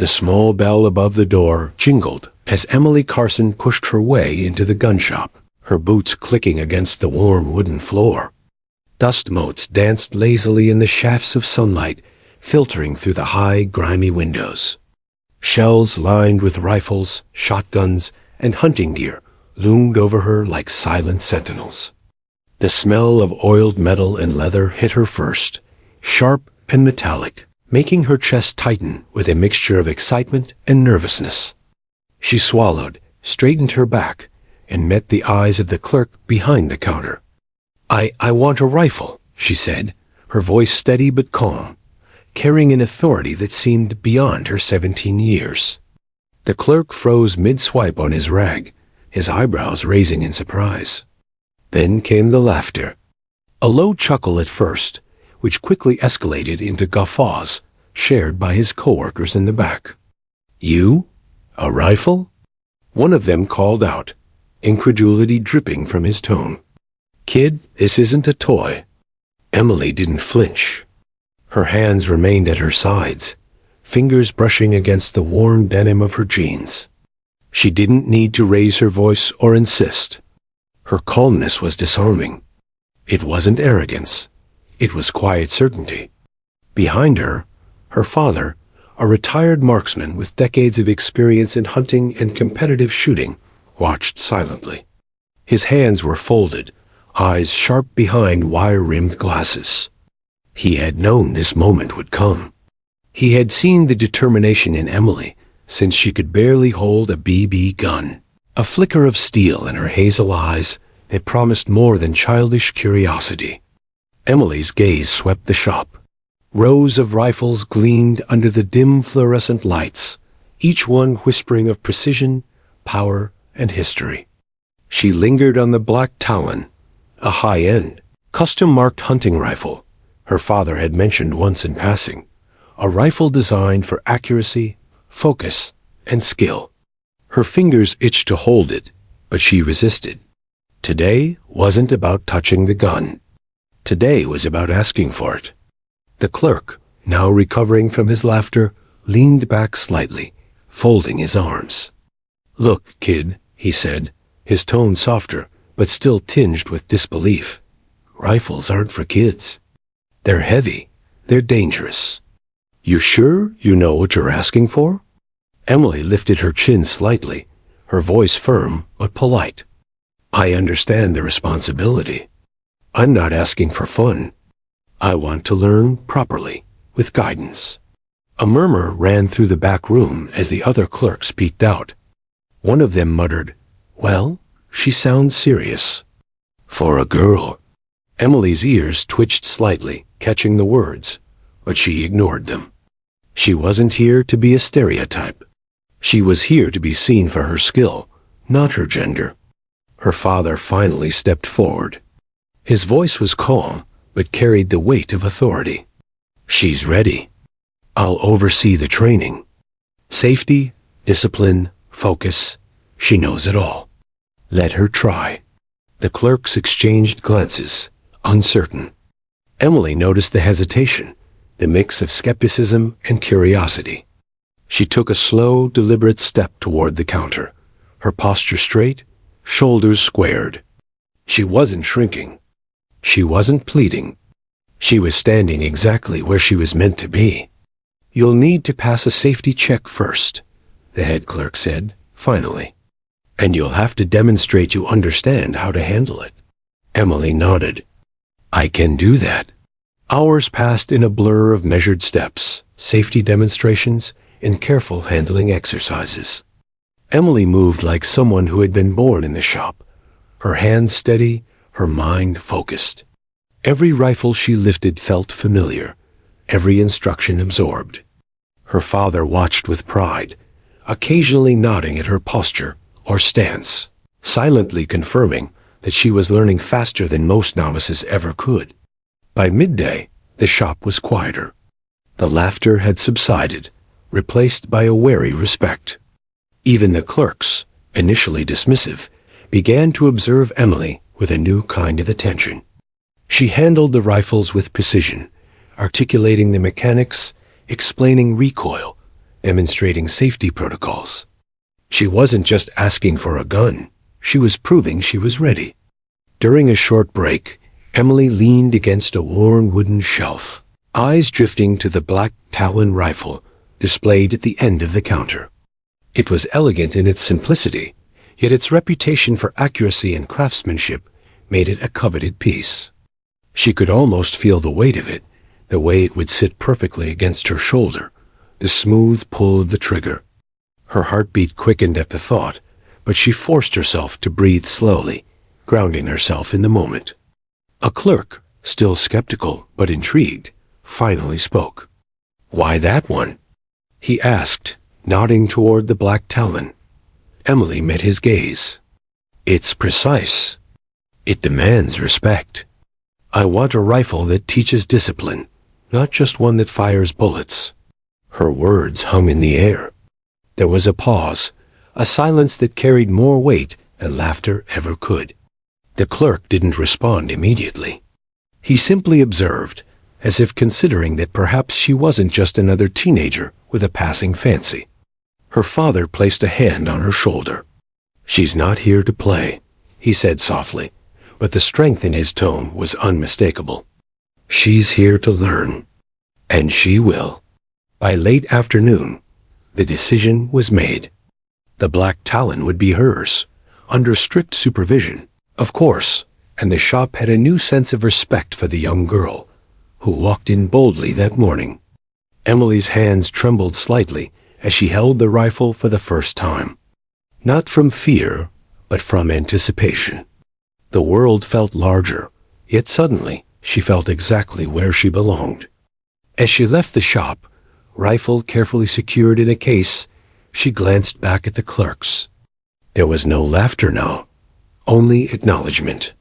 The small bell above the door jingled as Emily Carson pushed her way into the gun shop, her boots clicking against the warm wooden floor. Dust motes danced lazily in the shafts of sunlight, filtering through the high, grimy windows. Shelves lined with rifles, shotguns, and hunting gear loomed over her like silent sentinels. The smell of oiled metal and leather hit her first, sharp and metallic, making her chest tighten with a mixture of excitement and nervousness. She swallowed, straightened her back, and met the eyes of the clerk behind the counter. I want a rifle," she said, her voice steady but calm, carrying an authority that seemed beyond her 17 years. The clerk froze mid-swipe on his rag, his eyebrows raising in surprise. Then came the laughter. A low chuckle at first, which quickly escalated into guffaws, shared by his coworkers in the back. "You? A rifle?" One of them called out, incredulity dripping from his tone. "Kid, this isn't a toy." Emily didn't flinch. Her hands remained at her sides, fingers brushing against the worn denim of her jeans. She didn't need to raise her voice or insist. Her calmness was disarming. It wasn't arrogance. It was quiet certainty. Behind her, her father, a retired marksman with decades of experience in hunting and competitive shooting, watched silently. His hands were folded, eyes sharp behind wire-rimmed glasses. He had known this moment would come. He had seen the determination in Emily since she could barely hold a BB gun, a flicker of steel in her hazel eyes that promised more than childish curiosity. Emily's gaze swept the shop. Rows of rifles gleamed under the dim fluorescent lights, each one whispering of precision, power, and history. She lingered on the black Talon, a high-end, custom-marked hunting rifle her father had mentioned once in passing, a rifle designed for accuracy, focus, and skill. Her fingers itched to hold it, but she resisted. Today wasn't about touching the gun. Today was about asking for it. The clerk, now recovering from his laughter, leaned back slightly, folding his arms. "Look, kid," he said, his tone softer, but still tinged with disbelief. "Rifles aren't for kids. They're heavy. They're dangerous. You sure you know what you're asking for?" Emily lifted her chin slightly, her voice firm but polite. "I understand the responsibility. I'm not asking for fun. I want to learn properly, with guidance." A murmur ran through the back room as the other clerks peeked out. One of them muttered, "Well, she sounds serious." "For a girl." Emily's ears twitched slightly, catching the words, but she ignored them. She wasn't here to be a stereotype. She was here to be seen for her skill, not her gender. Her father finally stepped forward. His voice was calm, but carried the weight of authority. "She's ready. I'll oversee the training. Safety, discipline, focus. She knows it all. Let her try." The clerks exchanged glances, uncertain. Emily noticed the hesitation, the mix of skepticism and curiosity. She took a slow, deliberate step toward the counter, her posture straight, shoulders squared. She wasn't shrinking. She wasn't pleading. She was standing exactly where she was meant to be. "You'll need to pass a safety check first," the head clerk said, finally. "And you'll have to demonstrate you understand how to handle it." Emily nodded. "I can do that." Hours passed in a blur of measured steps, safety demonstrations, and careful handling exercises. Emily moved like someone who had been born in the shop, her hands steady, her mind focused. Every rifle she lifted felt familiar, every instruction absorbed. Her father watched with pride, occasionally nodding at her posture or stance, silently confirming that she was learning faster than most novices ever could. By midday, the shop was quieter. The laughter had subsided, replaced by a wary respect. Even the clerks, initially dismissive, began to observe Emily with a new kind of attention. She handled the rifles with precision, articulating the mechanics, explaining recoil, demonstrating safety protocols. She wasn't just asking for a gun, she was proving she was ready. During a short break, Emily leaned against a worn wooden shelf, eyes drifting to the black Talon rifle displayed at the end of the counter. It was elegant in its simplicity, yet its reputation for accuracy and craftsmanship made it a coveted piece. She could almost feel the weight of it, the way it would sit perfectly against her shoulder, the smooth pull of the trigger. Her heartbeat quickened at the thought, but she forced herself to breathe slowly, grounding herself in the moment. A clerk, still skeptical but intrigued, finally spoke. "Why that one?" he asked, nodding toward the black Talon. Emily met his gaze. "It's precise. It demands respect. I want a rifle that teaches discipline, not just one that fires bullets." Her words hung in the air. There was a pause, a silence that carried more weight than laughter ever could. The clerk didn't respond immediately. He simply observed, as if considering that perhaps she wasn't just another teenager with a passing fancy. Her father placed a hand on her shoulder. "She's not here to play," he said softly, but the strength in his tone was unmistakable. "She's here to learn. And she will." By late afternoon, the decision was made. The black Talon would be hers, under strict supervision, of course, and the shop had a new sense of respect for the young girl, who walked in boldly that morning. Emily's hands trembled slightly as she held the rifle for the first time. Not from fear, but from anticipation. The world felt larger, yet suddenly she felt exactly where she belonged. As she left the shop, rifle carefully secured in a case, she glanced back at the clerks. There was no laughter now, only acknowledgement.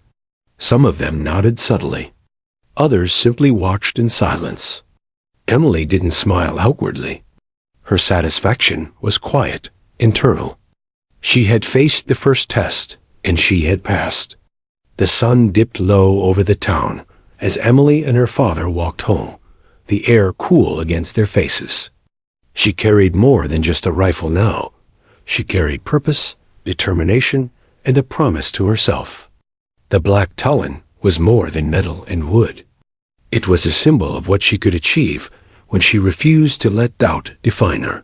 Some of them nodded subtly. Others simply watched in silence. Emily didn't smile outwardly. Her satisfaction was quiet, internal. She had faced the first test, and she had passed. The sun dipped low over the town as Emily and her father walked home, the air cool against their faces. She carried more than just a rifle now. She carried purpose, determination, and a promise to herself. The black Talon was more than metal and wood. It was a symbol of what she could achieve when she refused to let doubt define her.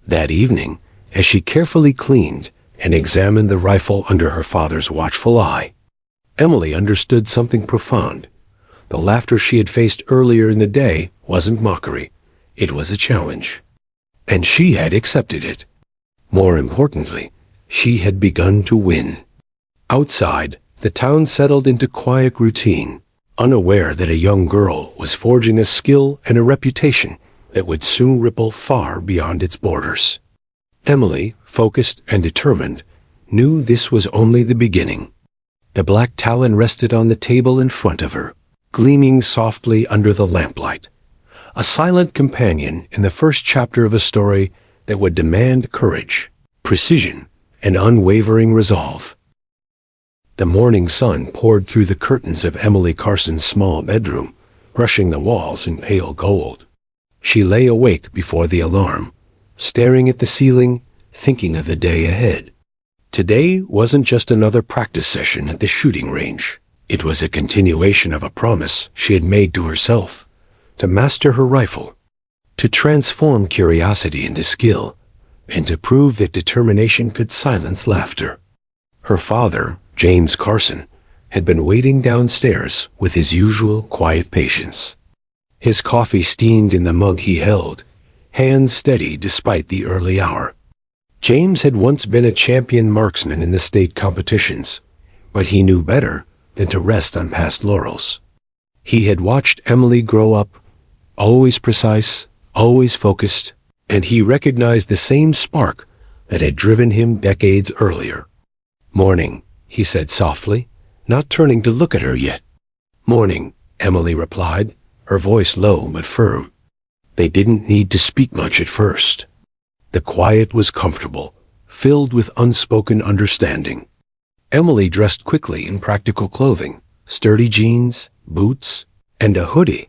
That evening, as she carefully cleaned and examined the rifle under her father's watchful eye, Emily understood something profound. The laughter she had faced earlier in the day wasn't mockery. It was a challenge. And she had accepted it. More importantly, she had begun to win. Outside, the town settled into quiet routine, unaware that a young girl was forging a skill and a reputation that would soon ripple far beyond its borders. Emily, focused and determined, knew this was only the beginning. The black Talon rested on the table in front of her, gleaming softly under the lamplight. A silent companion in the first chapter of a story that would demand courage, precision, and unwavering resolve. The morning sun poured through the curtains of Emily Carson's small bedroom, brushing the walls in pale gold. She lay awake before the alarm, staring at the ceiling, thinking of the day ahead. Today wasn't just another practice session at the shooting range. It was a continuation of a promise she had made to herself, to master her rifle, to transform curiosity into skill, and to prove that determination could silence laughter. Her father, James Carson, had been waiting downstairs with his usual quiet patience. His coffee steamed in the mug he held, hands steady despite the early hour. James had once been a champion marksman in the state competitions, but he knew better than to rest on past laurels. He had watched Emily grow up, always precise, always focused, and he recognized the same spark that had driven him decades earlier. "Morning," he said softly, not turning to look at her yet. "Morning," Emily replied, her voice low but firm. They didn't need to speak much at first. The quiet was comfortable, filled with unspoken understanding. Emily dressed quickly in practical clothing, sturdy jeans, boots, and a hoodie,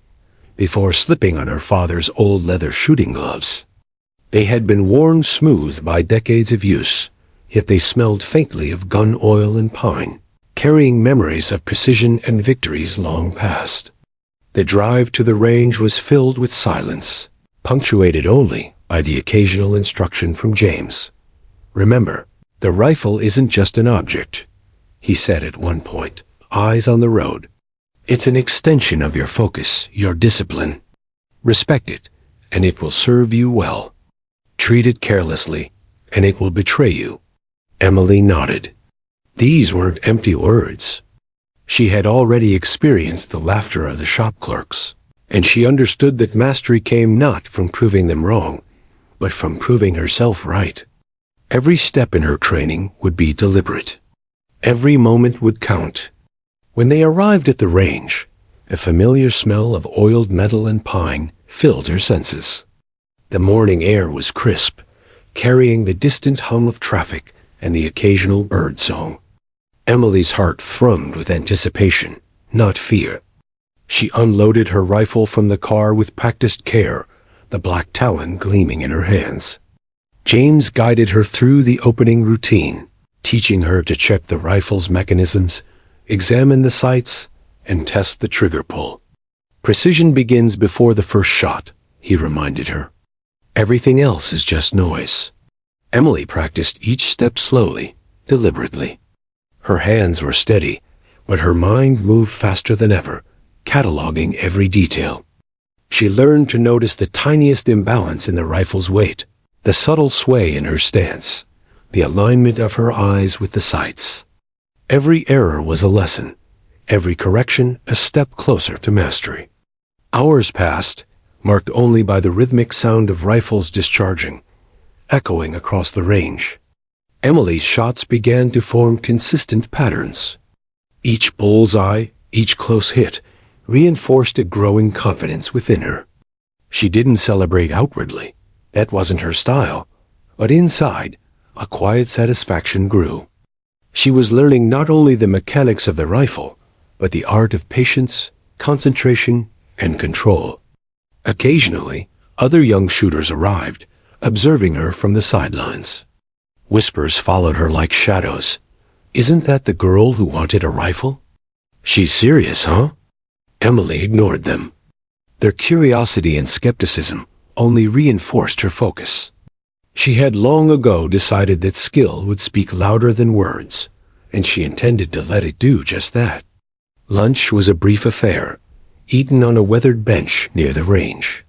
before slipping on her father's old leather shooting gloves. They had been worn smooth by decades of use, yet they smelled faintly of gun oil and pine, carrying memories of precision and victories long past. The drive to the range was filled with silence, punctuated only by the occasional instruction from James. "Remember, the rifle isn't just an object," he said at one point, eyes on the road. "It's an extension of your focus, your discipline. Respect it, and it will serve you well. Treat it carelessly, and it will betray you." Emily nodded. These weren't empty words. She had already experienced the laughter of the shop clerks, and she understood that mastery came not from proving them wrong, but from proving herself right. Every step in her training would be deliberate. Every moment would count. When they arrived at the range, a familiar smell of oiled metal and pine filled her senses. The morning air was crisp, carrying the distant hum of traffic and the occasional bird song. Emily's heart thrummed with anticipation, not fear. She unloaded her rifle from the car with practiced care, the black Talon gleaming in her hands. James guided her through the opening routine, teaching her to check the rifle's mechanisms, examine the sights, and test the trigger pull. "Precision begins before the first shot," he reminded her. "Everything else is just noise." Emily practiced each step slowly, deliberately. Her hands were steady, but her mind moved faster than ever, cataloging every detail. She learned to notice the tiniest imbalance in the rifle's weight, the subtle sway in her stance, the alignment of her eyes with the sights. Every error was a lesson, every correction a step closer to mastery. Hours passed, marked only by the rhythmic sound of rifles discharging, echoing across the range. Emily's shots began to form consistent patterns. Each bullseye, each close hit, reinforced a growing confidence within her. She didn't celebrate outwardly, that wasn't her style, but inside, a quiet satisfaction grew. She was learning not only the mechanics of the rifle, but the art of patience, concentration, and control. Occasionally, other young shooters arrived, observing her from the sidelines. Whispers followed her like shadows. "Isn't that the girl who wanted a rifle? She's serious, huh?" Emily ignored them. Their curiosity and skepticism only reinforced her focus. She had long ago decided that skill would speak louder than words, and she intended to let it do just that. Lunch was a brief affair, eaten on a weathered bench near the range.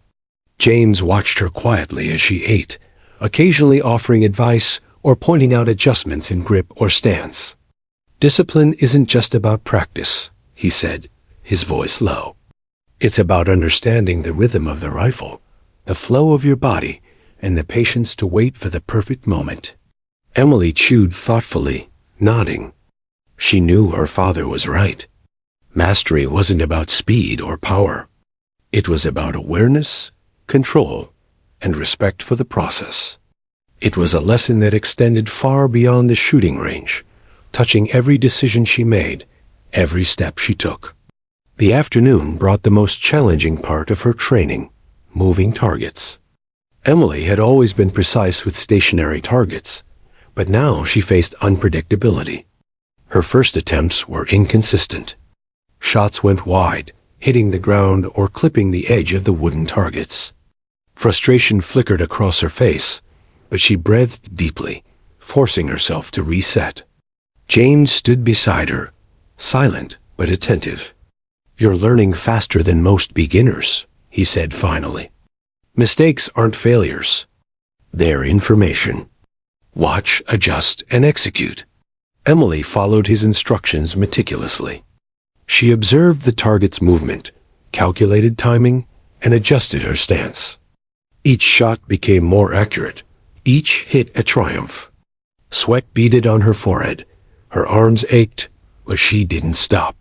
James watched her quietly as she ate, occasionally offering advice or pointing out adjustments in grip or stance. "Discipline isn't just about practice," he said, his voice low. "It's about understanding the rhythm of the rifle, the flow of your body, and the patience to wait for the perfect moment." Emily chewed thoughtfully, nodding. She knew her father was right. Mastery wasn't about speed or power. It was about awareness, control, and respect for the process. It was a lesson that extended far beyond the shooting range, touching every decision she made, every step she took. The afternoon brought the most challenging part of her training, moving targets. Emily had always been precise with stationary targets, but now she faced unpredictability. Her first attempts were inconsistent. Shots went wide, hitting the ground or clipping the edge of the wooden targets. Frustration flickered across her face, but she breathed deeply, forcing herself to reset. James stood beside her, silent but attentive. "You're learning faster than most beginners," he said finally. "Mistakes aren't failures. They're information. Watch, adjust, and execute." Emily followed his instructions meticulously. She observed the target's movement, calculated timing, and adjusted her stance. Each shot became more accurate, each hit a triumph. Sweat beaded on her forehead, her arms ached, but she didn't stop.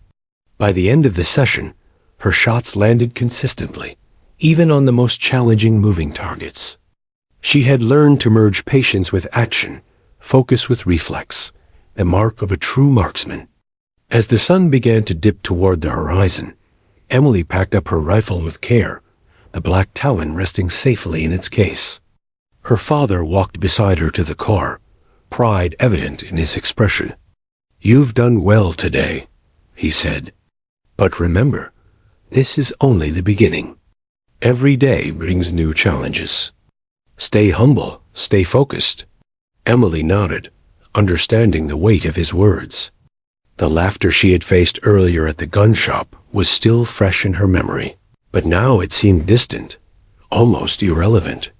By the end of the session, her shots landed consistently, even on the most challenging moving targets. She had learned to merge patience with action, focus with reflex, the mark of a true marksman. As the sun began to dip toward the horizon, Emily packed up her rifle with care, the black Talon resting safely in its case. Her father walked beside her to the car, pride evident in his expression. "You've done well today," he said. "But remember, this is only the beginning. Every day brings new challenges. Stay humble, stay focused." Emily nodded, understanding the weight of his words. The laughter she had faced earlier at the gun shop was still fresh in her memory, but now it seemed distant, almost irrelevant.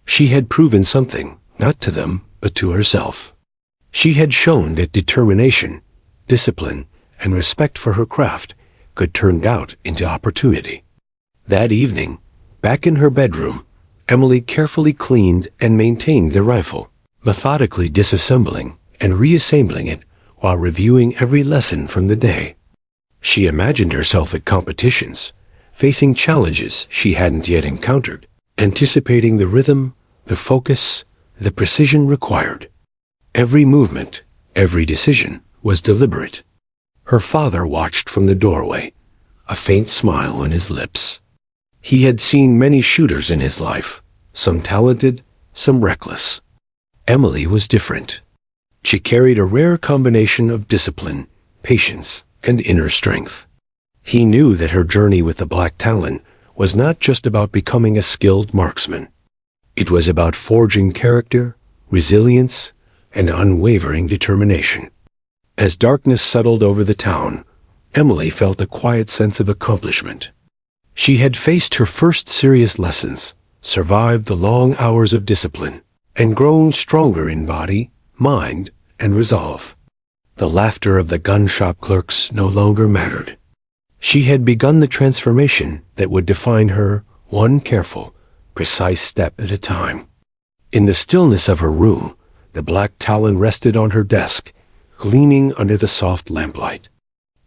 She had proven something, not to them, but to herself. She had shown that determination, discipline, and respect for her craft could turn doubt into opportunity. That evening, back in her bedroom, Emily carefully cleaned and maintained the rifle, methodically disassembling and reassembling it while reviewing every lesson from the day. She imagined herself at competitions, facing challenges she hadn't yet encountered, anticipating the rhythm, the focus, the precision required. Every movement, every decision was deliberate. Her father watched from the doorway, a faint smile on his lips. He had seen many shooters in his life, some talented, some reckless. Emily was different. She carried a rare combination of discipline, patience, and inner strength. He knew that her journey with the Black Talon was not just about becoming a skilled marksman. It was about forging character, resilience, and unwavering determination. As darkness settled over the town, Emily felt a quiet sense of accomplishment. She had faced her first serious lessons, survived the long hours of discipline, and grown stronger in body, mind, and resolve. The laughter of the gun shop clerks no longer mattered. She had begun the transformation that would define her, one careful, precise step at a time. In the stillness of her room, the Black Talon rested on her desk, gleaming under the soft lamplight.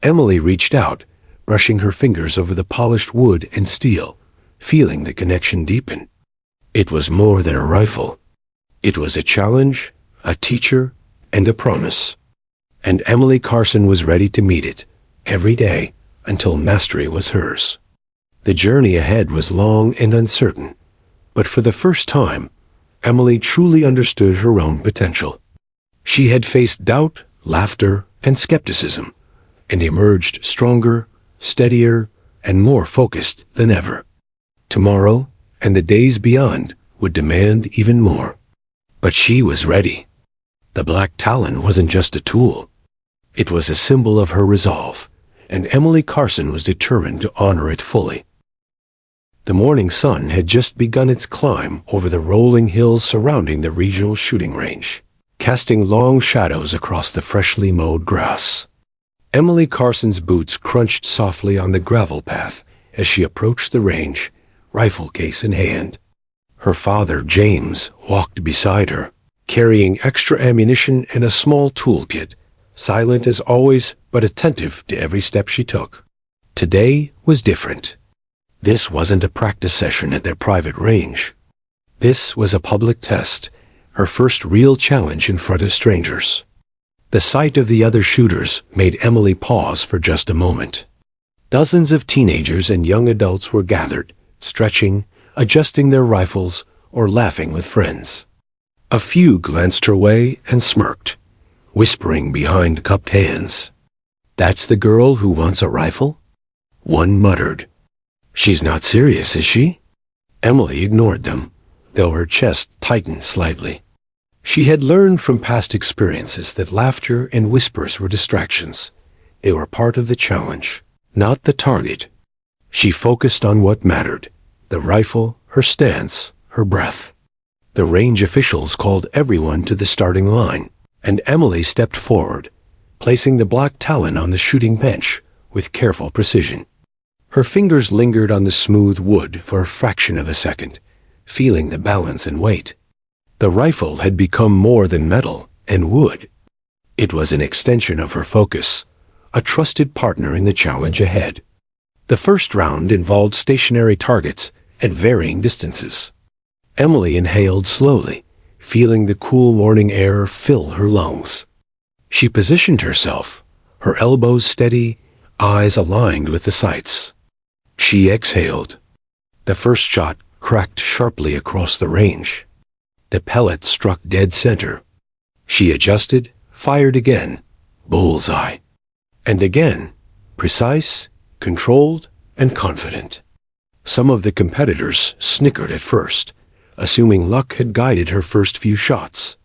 Emily reached out, brushing her fingers over the polished wood and steel, feeling the connection deepen. It was more than a rifle. It was a challenge, a teacher, and a promise. And Emily Carson was ready to meet it, every day, until mastery was hers. The journey ahead was long and uncertain, but for the first time, Emily truly understood her own potential. She had faced doubt, laughter, and skepticism, and emerged stronger, steadier, and more focused than ever. Tomorrow, and the days beyond, would demand even more. But she was ready. The Black Talon wasn't just a tool. It was a symbol of her resolve, and Emily Carson was determined to honor it fully. The morning sun had just begun its climb over the rolling hills surrounding the regional shooting range, casting long shadows across the freshly mowed grass. Emily Carson's boots crunched softly on the gravel path as she approached the range, rifle case in hand. Her father, James, walked beside her, carrying extra ammunition and a small toolkit, silent as always but attentive to every step she took. Today was different. This wasn't a practice session at their private range. This was a public test, her first real challenge in front of strangers. The sight of the other shooters made Emily pause for just a moment. Dozens of teenagers and young adults were gathered, stretching, adjusting their rifles, or laughing with friends. A few glanced her way and smirked, whispering behind cupped hands. "That's the girl who wants a rifle?" One muttered. "She's not serious, is she?" Emily ignored them, though her chest tightened slightly. She had learned from past experiences that laughter and whispers were distractions. They were part of the challenge, not the target. She focused on what mattered: the rifle, her stance, her breath. The range officials called everyone to the starting line, and Emily stepped forward, placing the Black Talon on the shooting bench with careful precision. Her fingers lingered on the smooth wood for a fraction of a second, feeling the balance and weight. The rifle had become more than metal and wood. It was an extension of her focus, a trusted partner in the challenge ahead. The first round involved stationary targets at varying distances. Emily inhaled slowly, feeling the cool morning air fill her lungs. She positioned herself, her elbows steady, eyes aligned with the sights. She exhaled. The first shot cracked sharply across the range. The pellet struck dead center. She adjusted, fired again. Bullseye. And again, precise, controlled, and confident. Some of the competitors snickered at first, assuming luck had guided her first few shots.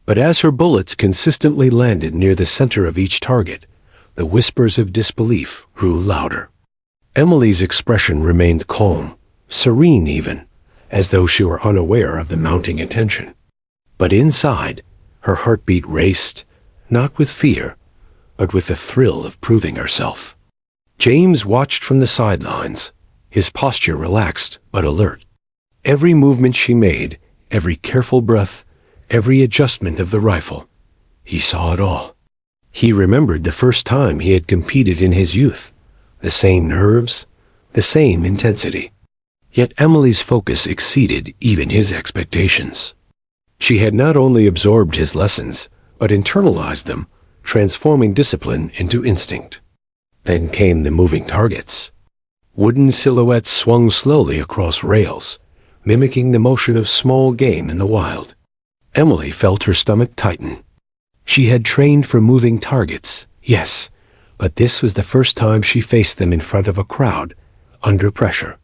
But as her bullets consistently landed near the center of each target, the whispers of disbelief grew louder. Emily's expression remained calm, serene even, as though she were unaware of the mounting attention. But inside, her heartbeat raced, not with fear, but with the thrill of proving herself. James watched from the sidelines, his posture relaxed but alert. Every movement she made, every careful breath, every adjustment of the rifle, he saw it all. He remembered the first time he had competed in his youth, the same nerves, the same intensity. Yet Emily's focus exceeded even his expectations. She had not only absorbed his lessons, but internalized them, transforming discipline into instinct. Then came the moving targets. Wooden silhouettes swung slowly across rails, mimicking the motion of small game in the wild. Emily felt her stomach tighten. She had trained for moving targets, yes, but this was the first time she faced them in front of a crowd, under pressure.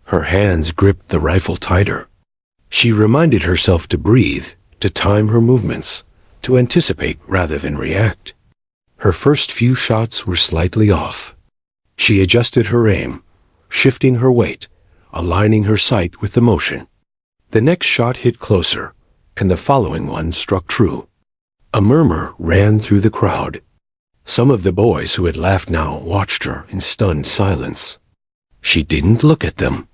Her hands gripped the rifle tighter. She reminded herself to breathe, to time her movements, to anticipate rather than react. Her first few shots were slightly off. She adjusted her aim, shifting her weight, aligning her sight with the motion. The next shot hit closer, and the following one struck true. A murmur ran through the crowd. Some of the boys who had laughed now watched her in stunned silence. She didn't look at them.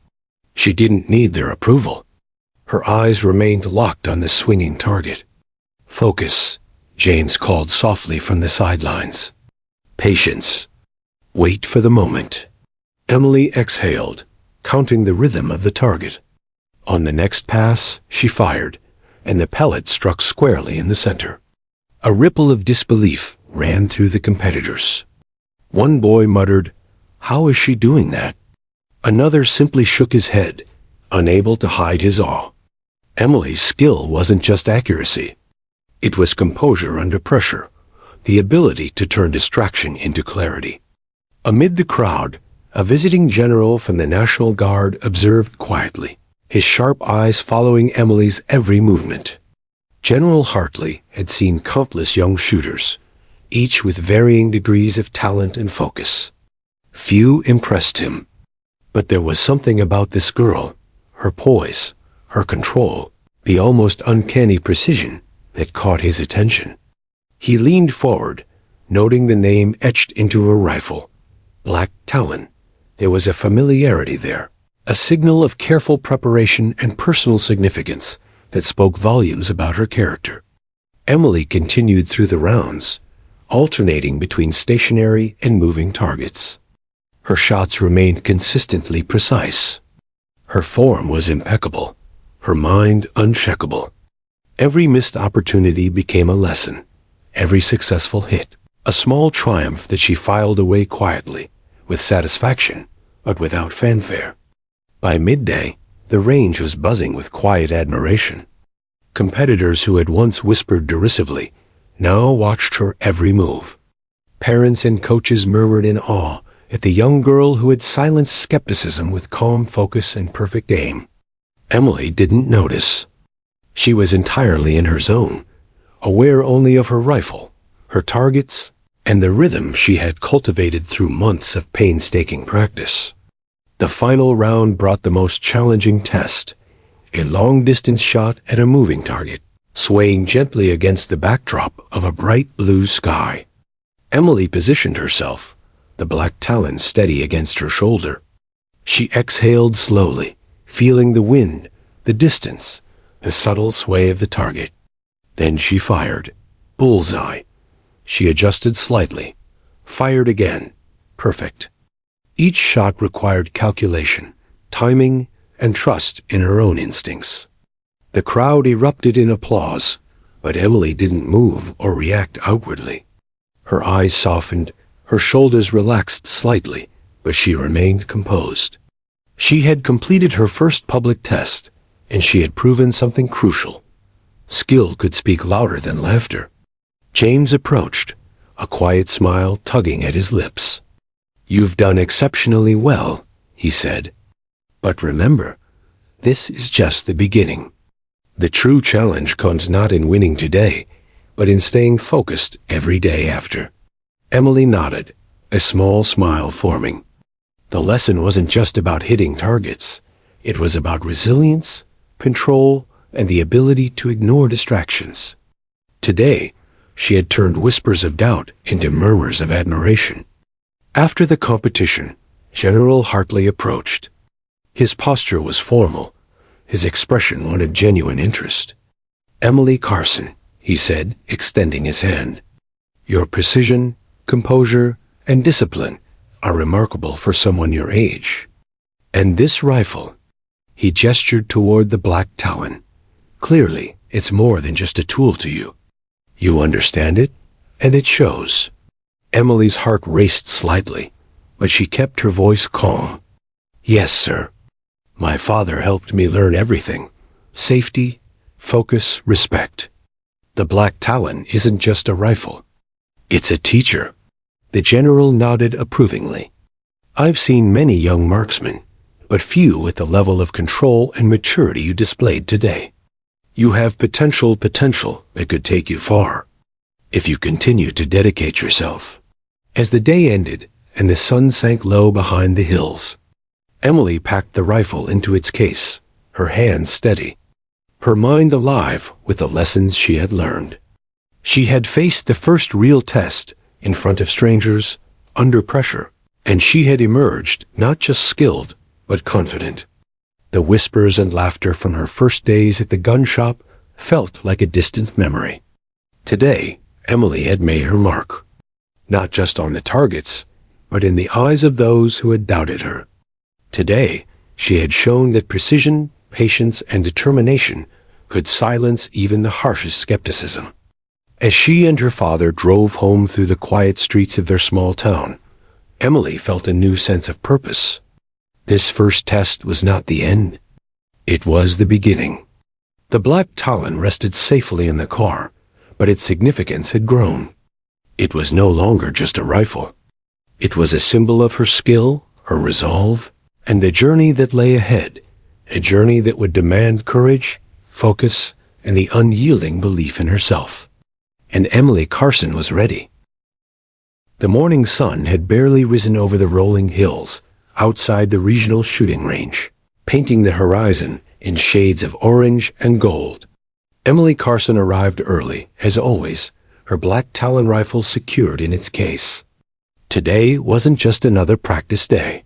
She didn't need their approval. Her eyes remained locked on the swinging target. Focus, James called softly from the sidelines. Patience. Wait for the moment. Emily exhaled, counting the rhythm of the target. On the next pass, she fired, and the pellet struck squarely in the center. A ripple of disbelief ran through the competitors. One boy muttered, "How is she doing that?" Another simply shook his head, unable to hide his awe. Emily's skill wasn't just accuracy. It was composure under pressure, the ability to turn distraction into clarity. Amid the crowd, a visiting general from the National Guard observed quietly, his sharp eyes following Emily's every movement. General Hartley had seen countless young shooters, each with varying degrees of talent and focus. Few impressed him. But there was something about this girl, her poise, her control, the almost uncanny precision that caught his attention. He leaned forward, noting the name etched into her rifle, Black Talon. There was a familiarity there, a signal of careful preparation and personal significance that spoke volumes about her character. Emily continued through the rounds, alternating between stationary and moving targets. Her shots remained consistently precise. Her form was impeccable, her mind unshakable. Every missed opportunity became a lesson, every successful hit, a small triumph that she filed away quietly, with satisfaction, but without fanfare. By midday, the range was buzzing with quiet admiration. Competitors who had once whispered derisively now watched her every move. Parents and coaches murmured in awe at the young girl who had silenced skepticism with calm focus and perfect aim. Emily didn't notice. She was entirely in her zone, aware only of her rifle, her targets, and the rhythm she had cultivated through months of painstaking practice. The final round brought the most challenging test, a long-distance shot at a moving target, swaying gently against the backdrop of a bright blue sky. Emily positioned herself, the black talon steady against her shoulder. She exhaled slowly, feeling the wind, the distance, the subtle sway of the target. Then she fired. Bullseye. She adjusted slightly, fired again. Perfect. Each shot required calculation, timing, and trust in her own instincts. The crowd erupted in applause, but Emily didn't move or react outwardly. Her eyes softened, her shoulders relaxed slightly, but she remained composed. She had completed her first public test, and she had proven something crucial. Skill could speak louder than laughter. James approached, a quiet smile tugging at his lips. "You've done exceptionally well," he said. "But remember, this is just the beginning. The true challenge comes not in winning today, but in staying focused every day after." Emily nodded, a small smile forming. The lesson wasn't just about hitting targets. It was about resilience, control, and the ability to ignore distractions. Today, she had turned whispers of doubt into murmurs of admiration. After the competition, General Hartley approached. His posture was formal. His expression one of genuine interest. "Emily Carson," he said, extending his hand. "Your precision, composure, and discipline are remarkable for someone your age. And this rifle," he gestured toward the black Talon. "Clearly, it's more than just a tool to you. You understand it, and it shows." Emily's heart raced slightly, but she kept her voice calm. "Yes, sir. My father helped me learn everything. Safety, focus, respect. The black Talon isn't just a rifle. It's a teacher." The general nodded approvingly. "I've seen many young marksmen, but few with the level of control and maturity you displayed today. You have potential that could take you far, if you continue to dedicate yourself." As the day ended and the sun sank low behind the hills, Emily packed the rifle into its case, her hands steady, her mind alive with the lessons she had learned. She had faced the first real test in front of strangers, under pressure, and she had emerged not just skilled, but confident. The whispers and laughter from her first days at the gun shop felt like a distant memory. Today, Emily had made her mark, not just on the targets, but in the eyes of those who had doubted her. Today, she had shown that precision, patience, and determination could silence even the harshest skepticism. As she and her father drove home through the quiet streets of their small town, Emily felt a new sense of purpose. This first test was not the end. It was the beginning. The black Talon rested safely in the car, but its significance had grown. It was no longer just a rifle. It was a symbol of her skill, her resolve, and the journey that lay ahead, a journey that would demand courage, focus, and the unyielding belief in herself. And Emily Carson was ready. The morning sun had barely risen over the rolling hills outside the regional shooting range, painting the horizon in shades of orange and gold. Emily Carson arrived early, as always, her black Talon rifle secured in its case. Today wasn't just another practice day.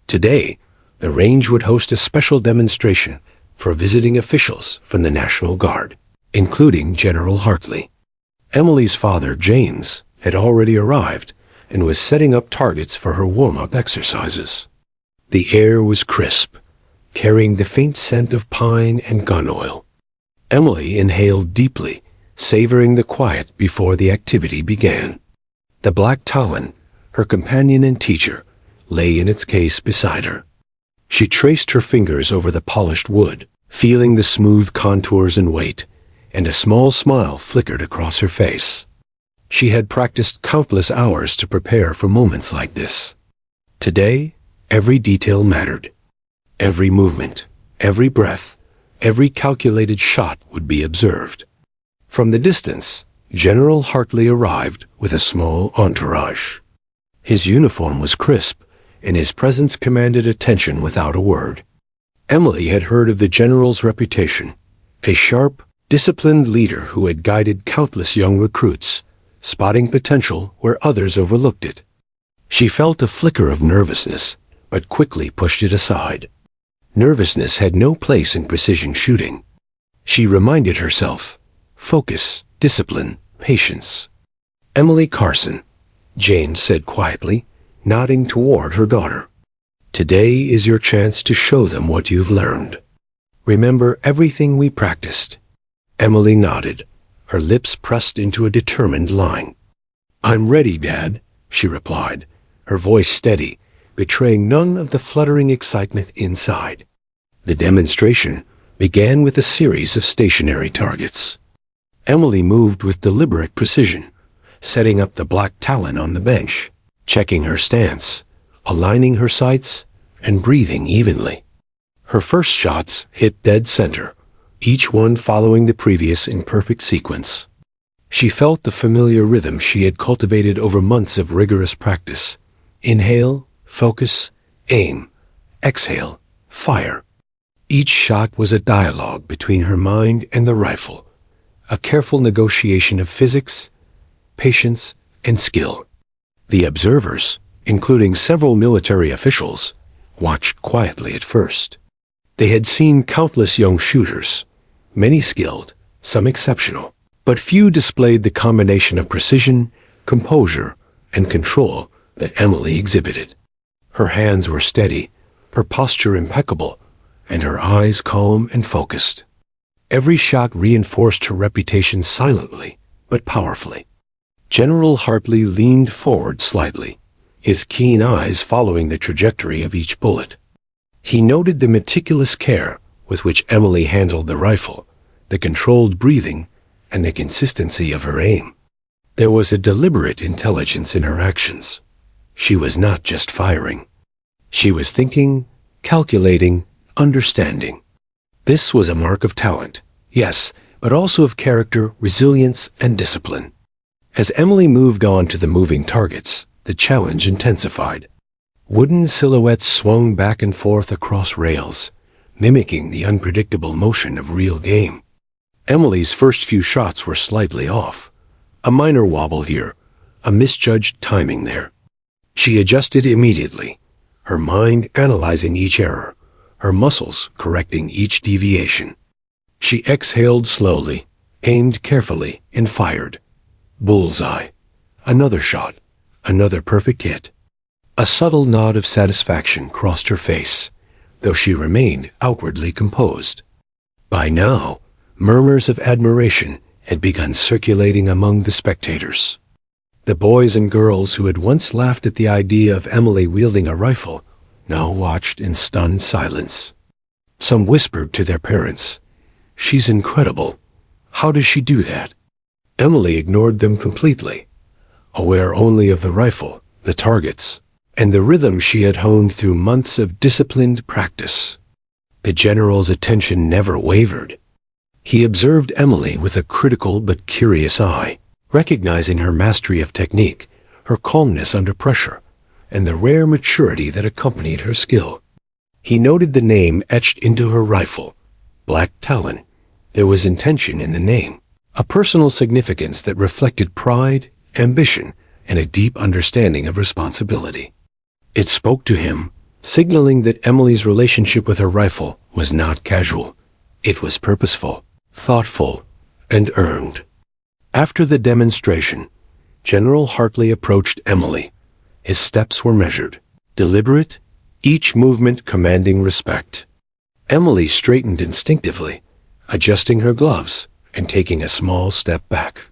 Today, the range would host a special demonstration for visiting officials from the National Guard, including General Hartley. Emily's father, James, had already arrived and was setting up targets for her warm-up exercises. The air was crisp, carrying the faint scent of pine and gun oil. Emily inhaled deeply, savoring the quiet before the activity began. The black Talon, her companion and teacher, lay in its case beside her. She traced her fingers over the polished wood, feeling the smooth contours and weight, and a small smile flickered across her face. She had practiced countless hours to prepare for moments like this. Today, every detail mattered. Every movement, every breath, every calculated shot would be observed. From the distance, General Hartley arrived with a small entourage. His uniform was crisp, and his presence commanded attention without a word. Emily had heard of the general's reputation, a sharp, disciplined leader who had guided countless young recruits, spotting potential where others overlooked it. She felt a flicker of nervousness, but quickly pushed it aside. Nervousness had no place in precision shooting. She reminded herself, focus, discipline, patience. "Emily Carson," Jane said quietly, nodding toward her daughter. "Today is your chance to show them what you've learned. Remember everything we practiced." Emily nodded, her lips pressed into a determined line. "I'm ready, Dad," she replied, her voice steady, betraying none of the fluttering excitement inside. The demonstration, began with a series of stationary targets. Emily moved with deliberate precision, setting up the black Talon on the bench, checking her stance, aligning her sights, and breathing evenly. Her first shots hit dead center, each one following the previous in perfect sequence. She felt the familiar rhythm she had cultivated over months of rigorous practice. Inhale, focus, aim. Exhale, fire. Each shot was a dialogue between her mind and the rifle, a careful negotiation of physics, patience, and skill. The observers, including several military officials, watched quietly at first. They had seen countless young shooters, many skilled, some exceptional, but few displayed the combination of precision, composure, and control that Emily exhibited. Her hands were steady, her posture impeccable, and her eyes calm and focused. Every shot reinforced her reputation silently, but powerfully. General Hartley leaned forward slightly, his keen eyes following the trajectory of each bullet. He noted the meticulous care with which Emily handled the rifle, the controlled breathing, and the consistency of her aim. There was a deliberate intelligence in her actions. She was not just firing. She was thinking, calculating, understanding. This was a mark of talent, yes, but also of character, resilience, and discipline. As Emily moved on to the moving targets, the challenge intensified. Wooden silhouettes swung back and forth across rails, mimicking the unpredictable motion of real game. Emily's first few shots were slightly off. A minor wobble here, a misjudged timing there. She adjusted immediately, her mind analyzing each error, her muscles correcting each deviation. She exhaled slowly, aimed carefully, and fired. Bullseye. Another shot. Another perfect hit. A subtle nod of satisfaction crossed her face, though she remained outwardly composed. By now, murmurs of admiration had begun circulating among the spectators. The boys and girls who had once laughed at the idea of Emily wielding a rifle now watched in stunned silence. Some whispered to their parents, "She's incredible. How does she do that?" Emily ignored them completely, aware only of the rifle, the targets, and the rhythm she had honed through months of disciplined practice. The general's attention never wavered. He observed Emily with a critical but curious eye, recognizing her mastery of technique, her calmness under pressure, and the rare maturity that accompanied her skill. He noted the name etched into her rifle, Black Talon. There was intention in the name, a personal significance that reflected pride, ambition, and a deep understanding of responsibility. It spoke to him, signaling that Emily's relationship with her rifle was not casual. It was purposeful, thoughtful, and earned. After the demonstration, General Hartley approached Emily. His steps were measured, deliberate, each movement commanding respect. Emily straightened instinctively, adjusting her gloves and taking a small step back.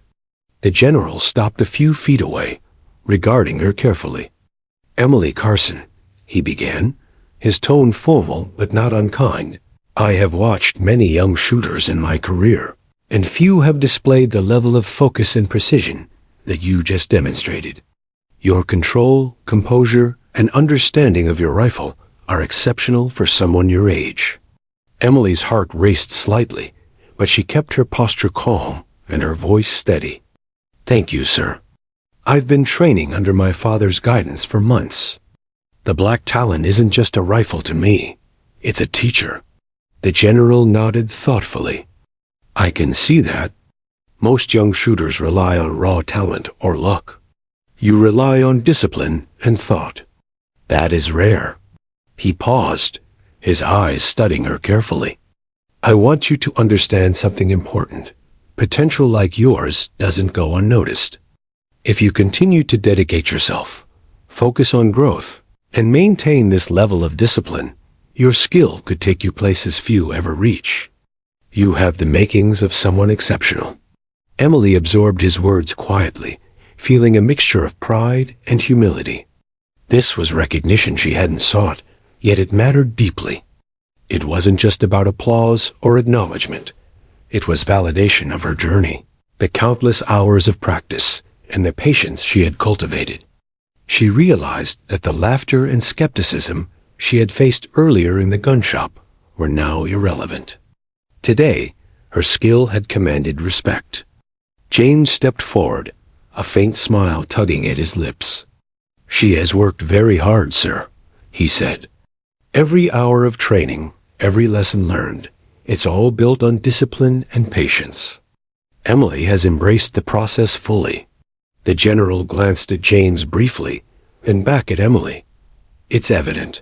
The general stopped a few feet away, regarding her carefully. "Emily Carson," he began, his tone formal but not unkind. "I have watched many young shooters in my career, and few have displayed the level of focus and precision that you just demonstrated. Your control, composure, and understanding of your rifle are exceptional for someone your age." Emily's heart raced slightly, but she kept her posture calm and her voice steady. "Thank you, sir. I've been training under my father's guidance for months. The Black Talon isn't just a rifle to me. It's a teacher." The general nodded thoughtfully. "I can see that. Most young shooters rely on raw talent or luck. You rely on discipline and thought. That is rare." He paused, his eyes studying her carefully. "I want you to understand something important. Potential like yours doesn't go unnoticed. If you continue to dedicate yourself, focus on growth, and maintain this level of discipline, your skill could take you places few ever reach. You have the makings of someone exceptional." Emily absorbed his words quietly, feeling a mixture of pride and humility. This was recognition she hadn't sought, yet it mattered deeply. It wasn't just about applause or acknowledgement. It was validation of her journey, the countless hours of practice, and the patience she had cultivated. She realized that the laughter and skepticism she had faced earlier in the gun shop were now irrelevant. Today, her skill had commanded respect. James stepped forward, a faint smile tugging at his lips. "She has worked very hard, sir," he said. "Every hour of training, every lesson learned, it's all built on discipline and patience." Emily has embraced the process fully. The general glanced at James briefly, then back at Emily. "It's evident.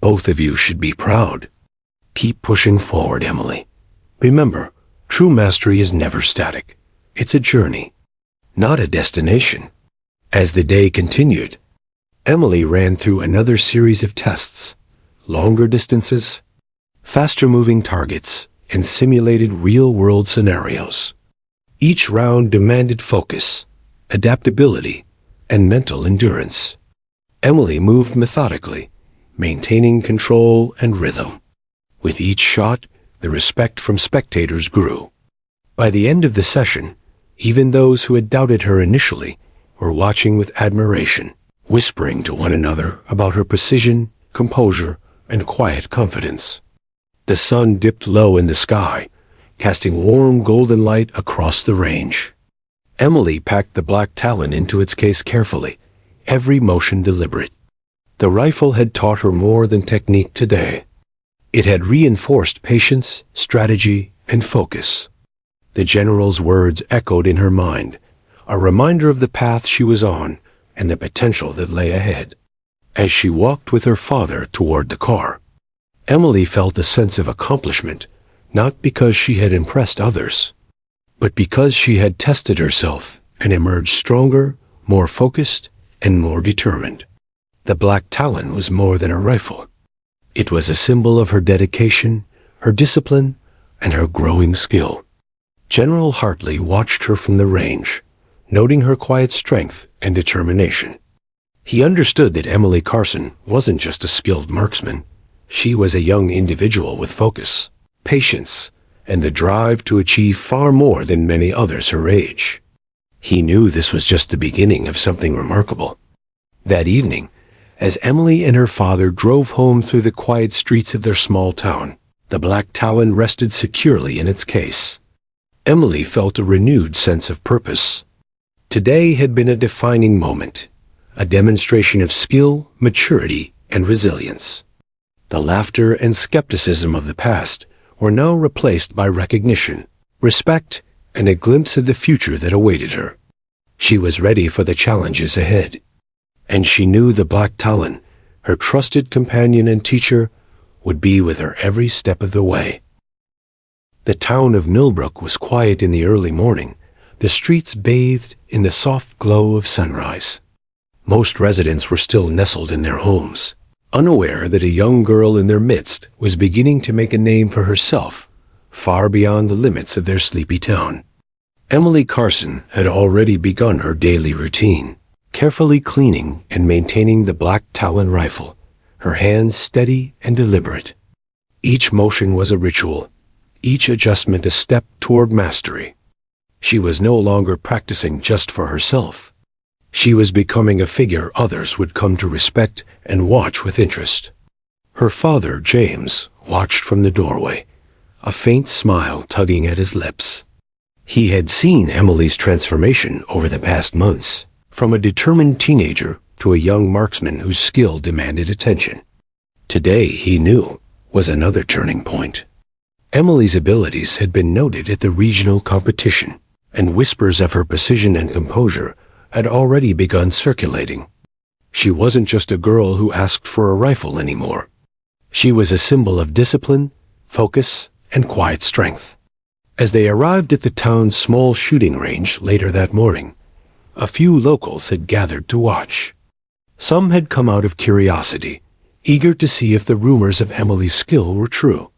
Both of you should be proud. Keep pushing forward, Emily. Remember, true mastery is never static. It's a journey, not a destination." As the day continued, Emily ran through another series of tests, longer distances, faster-moving targets, and simulated real-world scenarios. Each round demanded focus, adaptability, and mental endurance. Emily moved methodically, maintaining control and rhythm. With each shot, the respect from spectators grew. By the end of the session, even those who had doubted her initially were watching with admiration, whispering to one another about her precision, composure, and quiet confidence. The sun dipped low in the sky, casting warm golden light across the range. Emily packed the black Talon into its case carefully, every motion deliberate. The rifle had taught her more than technique today. It had reinforced patience, strategy, and focus. The general's words echoed in her mind, a reminder of the path she was on and the potential that lay ahead. As she walked with her father toward the car, Emily felt a sense of accomplishment, not because she had impressed others, but because she had tested herself and emerged stronger, more focused, and more determined. The black Talon was more than a rifle. It was a symbol of her dedication, her discipline, and her growing skill. General Hartley watched her from the range, noting her quiet strength and determination. He understood that Emily Carson wasn't just a skilled marksman. She was a young individual with focus, patience, and the drive to achieve far more than many others her age. He knew this was just the beginning of something remarkable. That evening, as Emily and her father drove home through the quiet streets of their small town, the black Talon rested securely in its case. Emily felt a renewed sense of purpose. Today had been a defining moment, a demonstration of skill, maturity, and resilience. The laughter and skepticism of the past were now replaced by recognition, respect, and a glimpse of the future that awaited her. She was ready for the challenges ahead, and she knew the black Talon, her trusted companion and teacher, would be with her every step of the way. The town of Millbrook was quiet in the early morning, the streets bathed in the soft glow of sunrise. Most residents were still nestled in their homes, unaware that a young girl in their midst was beginning to make a name for herself, far beyond the limits of their sleepy town. Emily Carson had already begun her daily routine, carefully cleaning and maintaining the black Talon rifle, her hands steady and deliberate. Each motion was a ritual, each adjustment a step toward mastery. She was no longer practicing just for herself. She was becoming a figure others would come to respect and watch with interest. Her father, James, watched from the doorway, a faint smile tugging at his lips. He had seen Emily's transformation over the past months, from a determined teenager to a young marksman whose skill demanded attention. Today, he knew, was another turning point. Emily's abilities had been noted at the regional competition, and whispers of her precision and composure had already begun circulating. She wasn't just a girl who asked for a rifle anymore. She was a symbol of discipline, focus, and quiet strength. As they arrived at the town's small shooting range later that morning, a few locals had gathered to watch. Some had come out of curiosity, eager to see if the rumors of Emily's skill were true.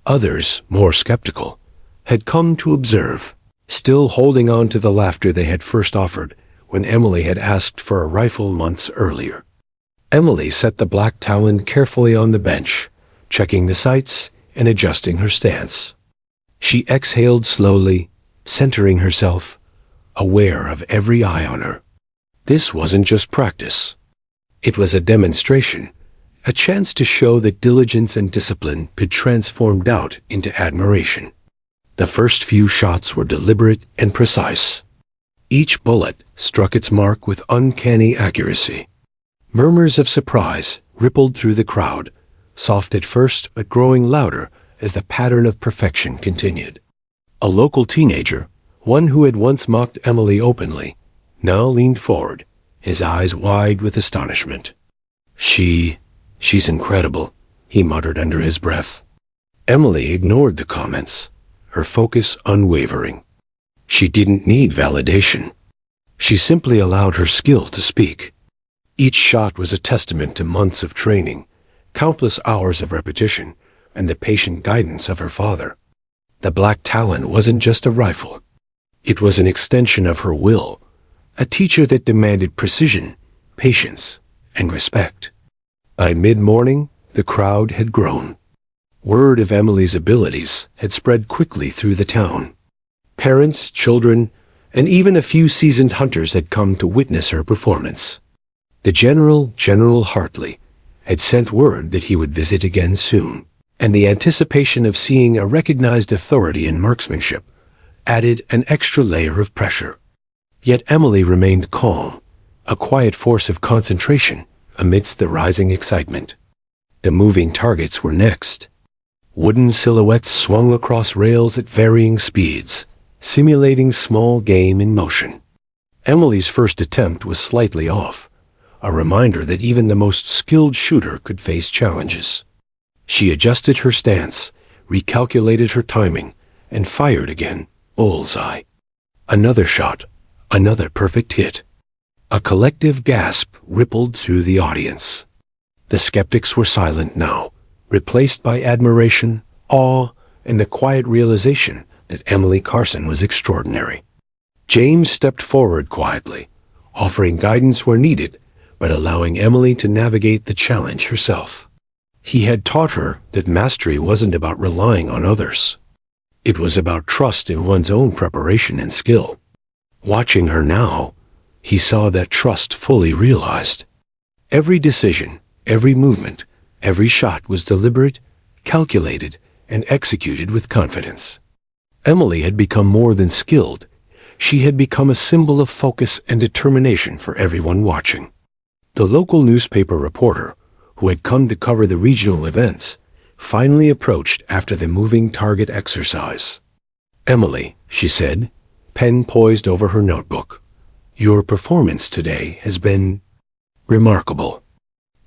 Others, more skeptical, had come to observe, still holding on to the laughter they had first offered when Emily had asked for a rifle months earlier. Emily set the black Talon carefully on the bench, checking the sights and adjusting her stance. She exhaled slowly, centering herself, aware of every eye on her. This wasn't just practice. It was a demonstration, a chance to show that diligence and discipline could transform doubt into admiration. The first few shots were deliberate and precise. Each bullet struck its mark with uncanny accuracy. Murmurs of surprise rippled through the crowd, soft at first but growing louder as the pattern of perfection continued. A local teenager, one who had once mocked Emily openly, now leaned forward, his eyes wide with astonishment. She's incredible, he muttered under his breath. Emily ignored the comments, her focus unwavering. She didn't need validation. She simply allowed her skill to speak. Each shot was a testament to months of training, countless hours of repetition, and the patient guidance of her father. The black Talon wasn't just a rifle. It was an extension of her will, a teacher that demanded precision, patience, and respect. By mid-morning, the crowd had grown. Word of Emily's abilities had spread quickly through the town. Parents, children, and even a few seasoned hunters had come to witness her performance. The General Hartley, had sent word that he would visit again soon, and the anticipation of seeing a recognized authority in marksmanship added an extra layer of pressure. Yet Emily remained calm, a quiet force of concentration amidst the rising excitement. The moving targets were next. Wooden silhouettes swung across rails at varying speeds, simulating small game in motion. Emily's first attempt was slightly off, a reminder that even the most skilled shooter could face challenges. She adjusted her stance, recalculated her timing, and fired again, bullseye. Another shot, another perfect hit. A collective gasp rippled through the audience. The skeptics were silent now, replaced by admiration, awe, and the quiet realization that Emily Carson was extraordinary. James stepped forward quietly, offering guidance where needed, but allowing Emily to navigate the challenge herself. He had taught her that mastery wasn't about relying on others. It was about trust in one's own preparation and skill. Watching her now, he saw that trust fully realized. Every decision, every movement, every shot was deliberate, calculated, and executed with confidence. Emily had become more than skilled. She had become a symbol of focus and determination for everyone watching. The local newspaper reporter, who had come to cover the regional events, finally approached after the moving target exercise. "Emily," she said, pen poised over her notebook, "your performance today has been remarkable.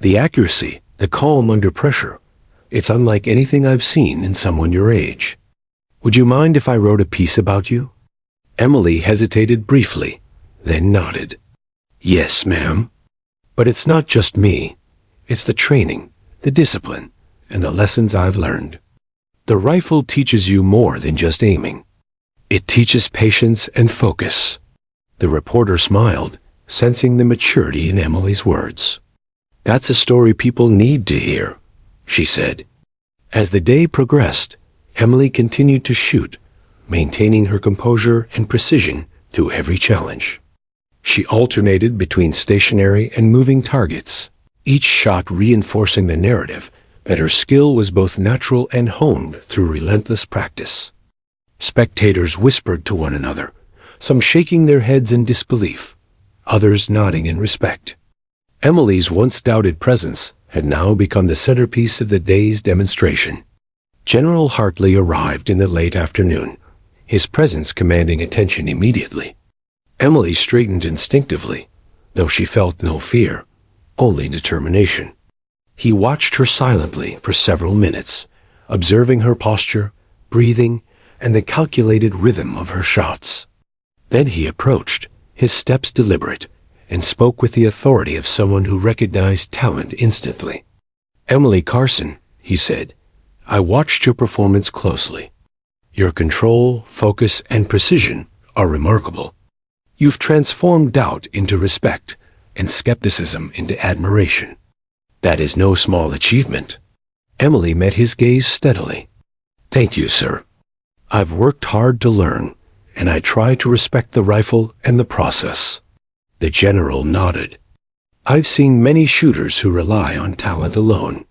The accuracy, the calm under pressure, it's unlike anything I've seen in someone your age. Would you mind if I wrote a piece about you?" Emily hesitated briefly, then nodded. "Yes, ma'am. But it's not just me. It's the training, the discipline, and the lessons I've learned. The rifle teaches you more than just aiming. It teaches patience and focus." The reporter smiled, sensing the maturity in Emily's words. "That's a story people need to hear," she said. As the day progressed, Emily continued to shoot, maintaining her composure and precision through every challenge. She alternated between stationary and moving targets, each shot reinforcing the narrative that her skill was both natural and honed through relentless practice. Spectators whispered to one another, some shaking their heads in disbelief, others nodding in respect. Emily's once doubted presence had now become the centerpiece of the day's demonstration. General Hartley arrived in the late afternoon, his presence commanding attention immediately. Emily straightened instinctively, though she felt no fear, only determination. He watched her silently for several minutes, observing her posture, breathing, and the calculated rhythm of her shots. Then he approached, his steps deliberate, and spoke with the authority of someone who recognized talent instantly. "Emily Carson," he said, "I watched your performance closely. Your control, focus, and precision are remarkable. You've transformed doubt into respect and skepticism into admiration. That is no small achievement. Emily met his gaze steadily. "Thank you, sir. I've worked hard to learn, and I try to respect the rifle and the process." The general nodded. "I've seen many shooters who rely on talent alone.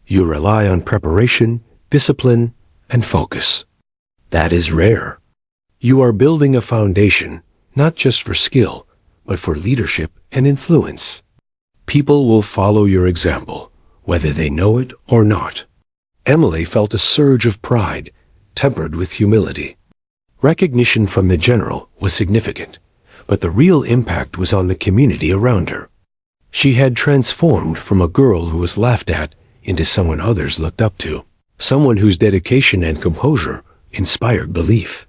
You rely on preparation, discipline, and focus. That is rare. You are building a foundation, not just for skill, but for leadership and influence. People will follow your example, whether they know it or not." Emily felt a surge of pride, tempered with humility. Recognition from the general was significant, but the real impact was on the community around her. She had transformed from a girl who was laughed at into someone others looked up to, someone whose dedication and composure inspired belief.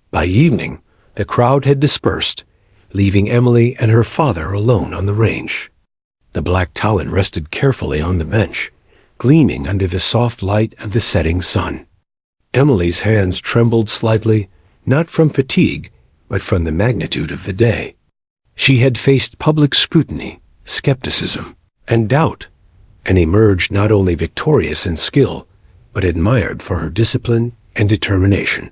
By evening, the crowd had dispersed, leaving Emily and her father alone on the range. The black Talon rested carefully on the bench, gleaming under the soft light of the setting sun. Emily's hands trembled slightly, not from fatigue, but from the magnitude of the day. She had faced public scrutiny, skepticism, and doubt, and emerged not only victorious in skill, but admired for her discipline and determination.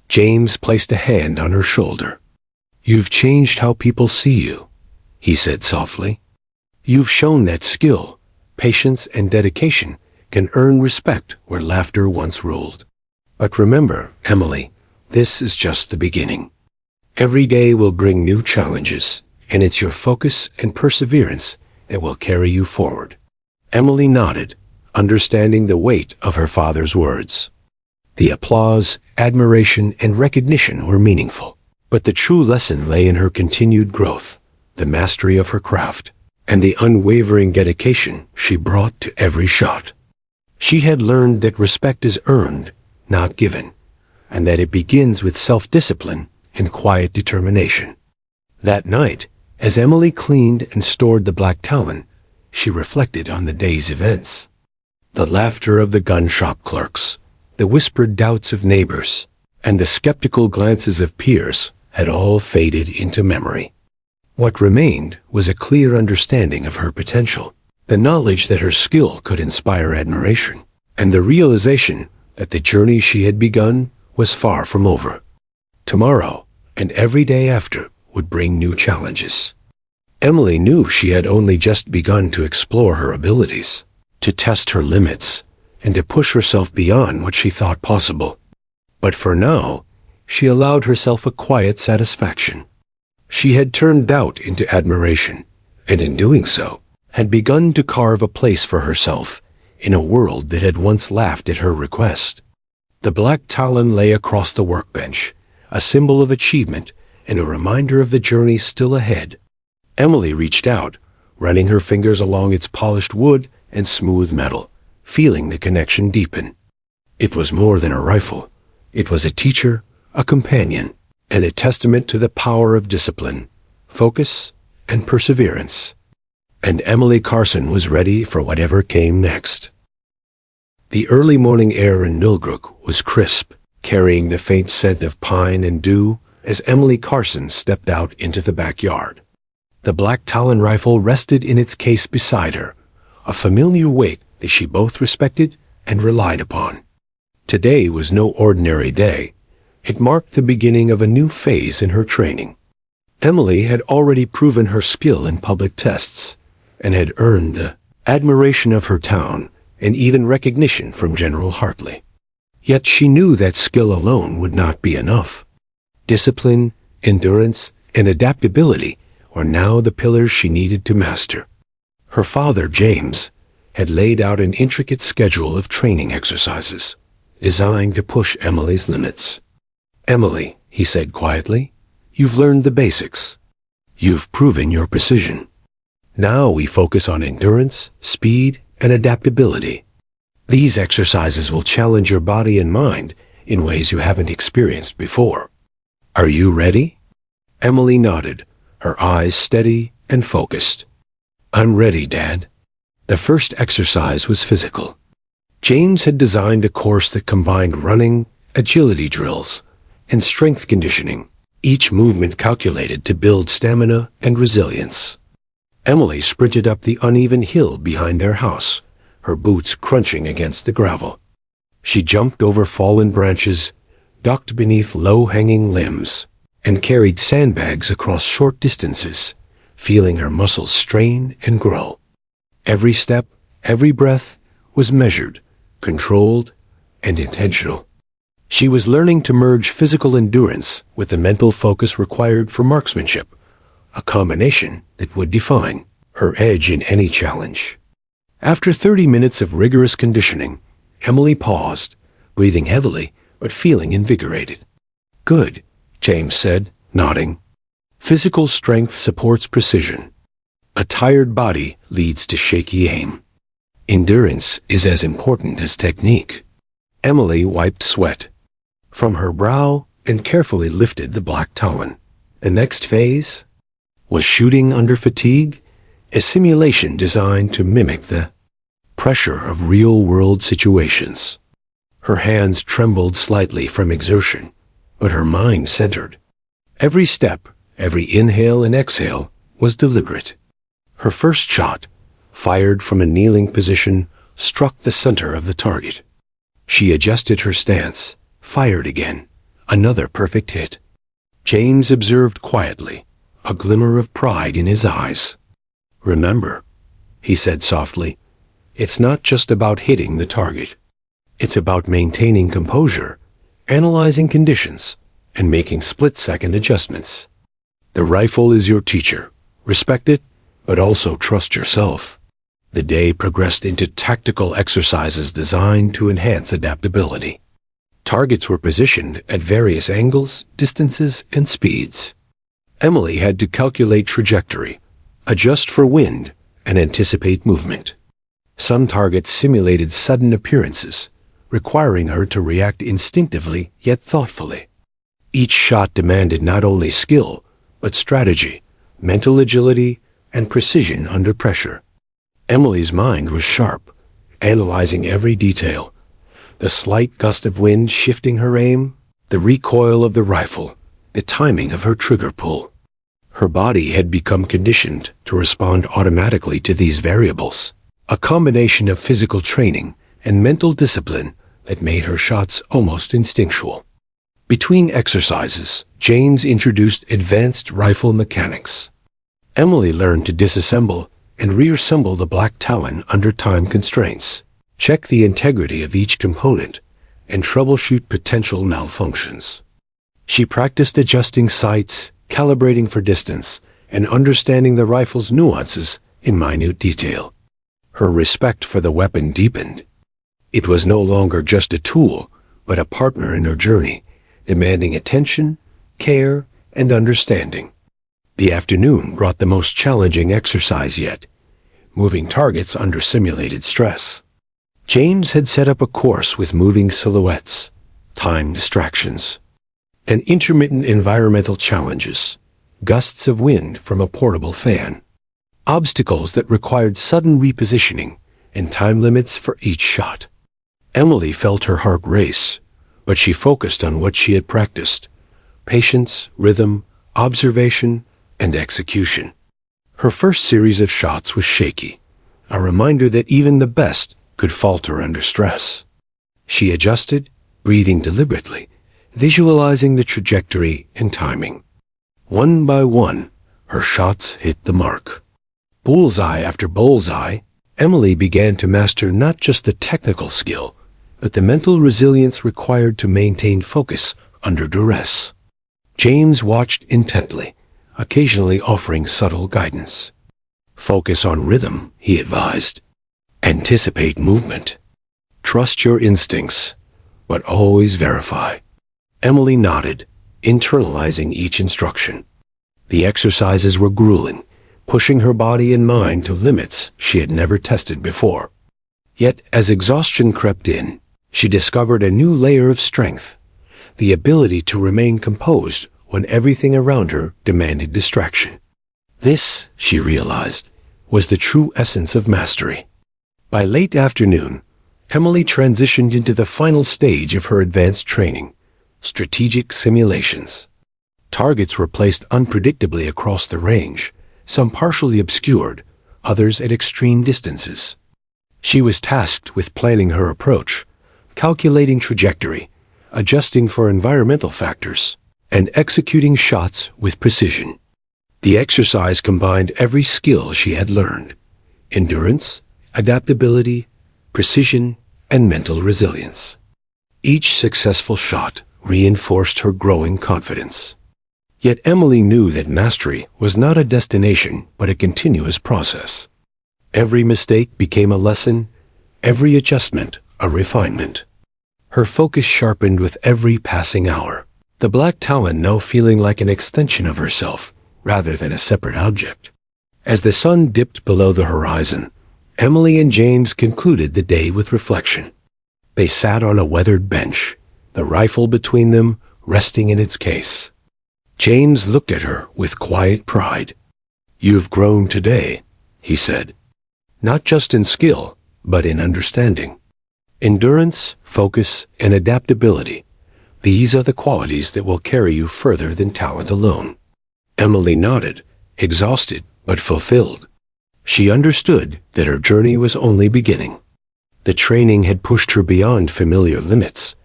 James placed a hand on her shoulder. "You've changed how people see you," he said softly. "You've shown that skill, patience, and dedication can earn respect where laughter once ruled. But remember, Emily, this is just the beginning. Every day will bring new challenges, and it's your focus and perseverance that will carry you forward." Emily nodded, understanding the weight of her father's words. The applause, admiration, and recognition were meaningful, but the true lesson lay in her continued growth, the mastery of her craft, and the unwavering dedication she brought to every shot. She had learned that respect is earned, not given, and that it begins with self-discipline and quiet determination. That night, as Emily cleaned and stored the black Talon, she reflected on the day's events. The laughter of the gun shop clerks, the whispered doubts of neighbors, and the skeptical glances of peers had all faded into memory. What remained was a clear understanding of her potential, the knowledge that her skill could inspire admiration, and the realization that the journey she had begun was far from over. Tomorrow, and every day after, would bring new challenges. Emily knew she had only just begun to explore her abilities, to test her limits, and to push herself beyond what she thought possible. But for now, she allowed herself a quiet satisfaction. She had turned doubt into admiration, and in doing so, had begun to carve a place for herself in a world that had once laughed at her request. The black Talon lay across the workbench, a symbol of achievement and a reminder of the journey still ahead. Emily reached out, running her fingers along its polished wood and smooth metal, feeling the connection deepen. It was more than a rifle. It was a teacher, a companion, and a testament to the power of discipline, focus, and perseverance. And Emily Carson was ready for whatever came next. The early morning air in Millbrook was crisp, carrying the faint scent of pine and dew as Emily Carson stepped out into the backyard. The black Talon rifle rested in its case beside her, a familiar weight that she both respected and relied upon. Today was no ordinary day. It marked the beginning of a new phase in her training. Emily had already proven her skill in public tests, and had earned the admiration of her town and even recognition from General Hartley. Yet she knew that skill alone would not be enough. Discipline, endurance, and adaptability were now the pillars she needed to master. Her father, James, had laid out an intricate schedule of training exercises, designed to push Emily's limits. "Emily," he said quietly, "you've learned the basics. You've proven your precision. Now we focus on endurance, speed, and adaptability. These exercises will challenge your body and mind in ways you haven't experienced before. Are you ready?" Emily nodded, her eyes steady and focused. "I'm ready, Dad." The first exercise was physical. James had designed a course that combined running, agility drills, and strength conditioning, each movement calculated to build stamina and resilience. Emily sprinted up the uneven hill behind their house, her boots crunching against the gravel. She jumped over fallen branches, ducked beneath low-hanging limbs, and carried sandbags across short distances, feeling her muscles strain and grow. Every step, every breath was measured, controlled, and intentional. She was learning to merge physical endurance with the mental focus required for marksmanship, a combination that would define her edge in any challenge. After 30 minutes of rigorous conditioning, Emily paused, breathing heavily but feeling invigorated. "Good," James said, nodding. "Physical strength supports precision. A tired body leads to shaky aim. Endurance is as important as technique." Emily wiped sweat from her brow and carefully lifted the black Talon. The next phase was shooting under fatigue, a simulation designed to mimic the pressure of real-world situations. Her hands trembled slightly from exertion, but her mind centered. Every step, every inhale and exhale was deliberate. Her first shot, fired from a kneeling position, struck the center of the target. She adjusted her stance, fired again, another perfect hit. James observed quietly, a glimmer of pride in his eyes. "Remember," he said softly, "it's not just about hitting the target. It's about maintaining composure, analyzing conditions, and making split-second adjustments. The rifle is your teacher. Respect it, but also trust yourself." The day progressed into tactical exercises designed to enhance adaptability. Targets were positioned at various angles, distances, and speeds. Emily had to calculate trajectory, adjust for wind, and anticipate movement. Some targets simulated sudden appearances, requiring her to react instinctively yet thoughtfully. Each shot demanded not only skill, but strategy, mental agility, and precision under pressure. Emily's mind was sharp, analyzing every detail. The slight gust of wind shifting her aim, the recoil of the rifle, the timing of her trigger pull. Her body had become conditioned to respond automatically to these variables, a combination of physical training and mental discipline that made her shots almost instinctual. Between exercises, James introduced advanced rifle mechanics. Emily learned to disassemble and reassemble the black Talon under time constraints, check the integrity of each component, and troubleshoot potential malfunctions. She practiced adjusting sights, calibrating for distance, and understanding the rifle's nuances in minute detail. Her respect for the weapon deepened. It was no longer just a tool, but a partner in her journey, demanding attention, care, and understanding. The afternoon brought the most challenging exercise yet, moving targets under simulated stress. James had set up a course with moving silhouettes, time distractions, and intermittent environmental challenges, gusts of wind from a portable fan, obstacles that required sudden repositioning, and time limits for each shot. Emily felt her heart race, but she focused on what she had practiced: patience, rhythm, observation, and execution. Her first series of shots was shaky, a reminder that even the best could falter under stress. She adjusted, breathing deliberately, visualizing the trajectory and timing. One by one, her shots hit the mark. Bullseye after bullseye, Emily began to master not just the technical skill, but the mental resilience required to maintain focus under duress. James watched intently, occasionally offering subtle guidance. "Focus on rhythm," he advised. "Anticipate movement. Trust your instincts, but always verify." Emily nodded, internalizing each instruction. The exercises were grueling, pushing her body and mind to limits she had never tested before. Yet, as exhaustion crept in, she discovered a new layer of strength, the ability to remain composed when everything around her demanded distraction. This, she realized, was the true essence of mastery. By late afternoon, Emily transitioned into the final stage of her advanced training: strategic simulations. Targets were placed unpredictably across the range, some partially obscured, others at extreme distances. She was tasked with planning her approach, calculating trajectory, adjusting for environmental factors, and executing shots with precision. The exercise combined every skill she had learned: endurance, adaptability, precision, and mental resilience. Each successful shot reinforced her growing confidence. Yet Emily knew that mastery was not a destination but a continuous process. Every mistake became a lesson, every adjustment a refinement. Her focus sharpened with every passing hour, the black Talon now feeling like an extension of herself rather than a separate object. As the sun dipped below the horizon, Emily and James concluded the day with reflection. They sat on a weathered bench, the rifle between them resting in its case. James looked at her with quiet pride. "You've grown today," he said. "Not just in skill, but in understanding. Endurance, focus, and adaptability. These are the qualities that will carry you further than talent alone." Emily nodded, exhausted but fulfilled. She understood that her journey was only beginning. The training had pushed her beyond familiar limits,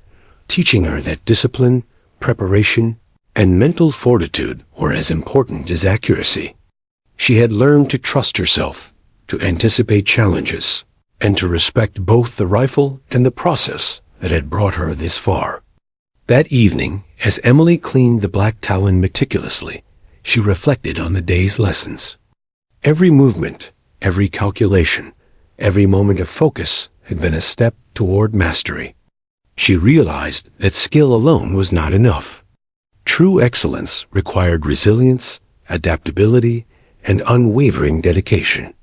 teaching her that discipline, preparation, and mental fortitude were as important as accuracy. She had learned to trust herself, to anticipate challenges, and to respect both the rifle and the process that had brought her this far. That evening, as Emily cleaned the black Talon meticulously, she reflected on the day's lessons. Every movement, every calculation, every moment of focus had been a step toward mastery. She realized that skill alone was not enough. True excellence required resilience, adaptability, and unwavering dedication.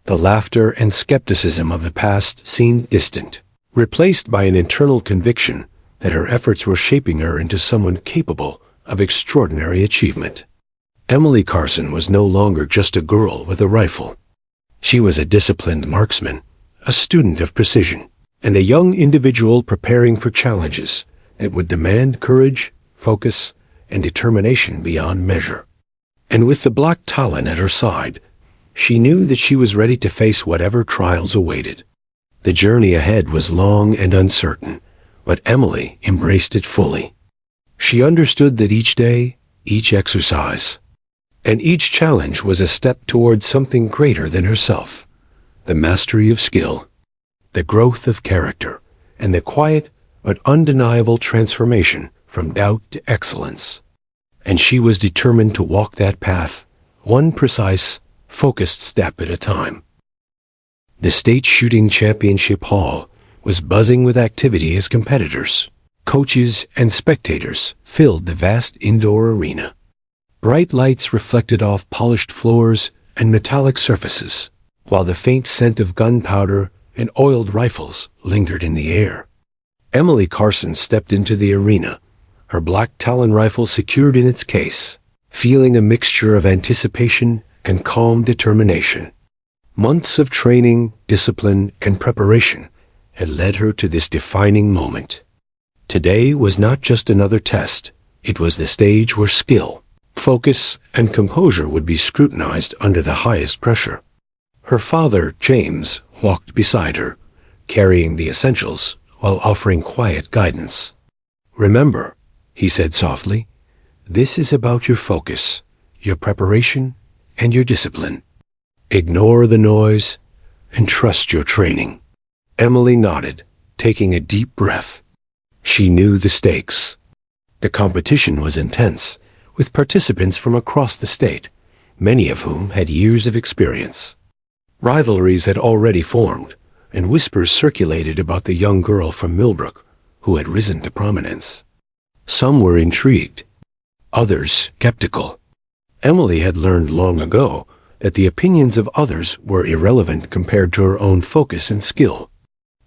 The laughter and skepticism of the past seemed distant, replaced by an internal conviction that her efforts were shaping her into someone capable of extraordinary achievement. Emily Carson was no longer just a girl with a rifle. She was a disciplined marksman, a student of precision, and a young individual preparing for challenges that would demand courage, focus, and determination beyond measure. And with the black Talon at her side, she knew that she was ready to face whatever trials awaited. The journey ahead was long and uncertain, but Emily embraced it fully. She understood that each day, each exercise, and each challenge was a step towards something greater than herself: the mastery of skill, the growth of character, and the quiet but undeniable transformation from doubt to excellence. And she was determined to walk that path, one precise, focused step at a time. The State Shooting Championship Hall was buzzing with activity as competitors, coaches, and spectators filled the vast indoor arena. Bright lights reflected off polished floors and metallic surfaces, while the faint scent of gunpowder and oiled rifles lingered in the air. Emily Carson stepped into the arena, her black Talon rifle secured in its case, feeling a mixture of anticipation and calm determination. Months of training, discipline, and preparation had led her to this defining moment. Today was not just another test, it was the stage where skill, focus, and composure would be scrutinized under the highest pressure. Her father, James, walked beside her, carrying the essentials while offering quiet guidance. "Remember," he said softly, "this is about your focus, your preparation, and your discipline. Ignore the noise and trust your training." Emily nodded, taking a deep breath. She knew the stakes. The competition was intense, with participants from across the state, many of whom had years of experience. Rivalries had already formed, and whispers circulated about the young girl from Millbrook who had risen to prominence. Some were intrigued, others skeptical. Emily had learned long ago that the opinions of others were irrelevant compared to her own focus and skill.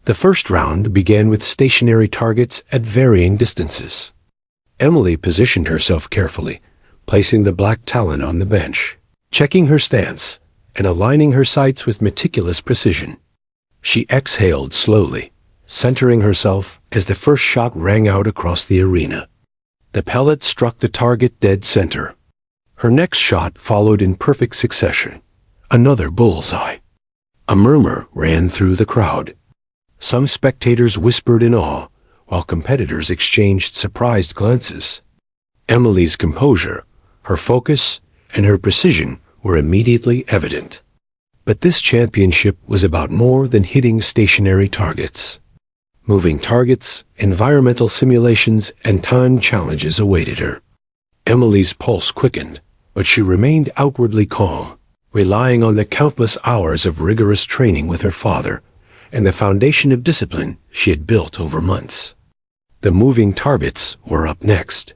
The first round began with stationary targets at varying distances. Emily positioned herself carefully, placing the black Talon on the bench, checking her stance, and aligning her sights with meticulous precision. She exhaled slowly, centering herself as the first shot rang out across the arena. The pellet struck the target dead center. Her next shot followed in perfect succession, another bullseye. A murmur ran through the crowd. Some spectators whispered in awe, while competitors exchanged surprised glances. Emily's composure, her focus, and her precision were immediately evident. But this championship was about more than hitting stationary targets. Moving targets, environmental simulations, and time challenges awaited her. Emily's pulse quickened, but she remained outwardly calm, relying on the countless hours of rigorous training with her father and the foundation of discipline she had built over months. The moving targets were up next.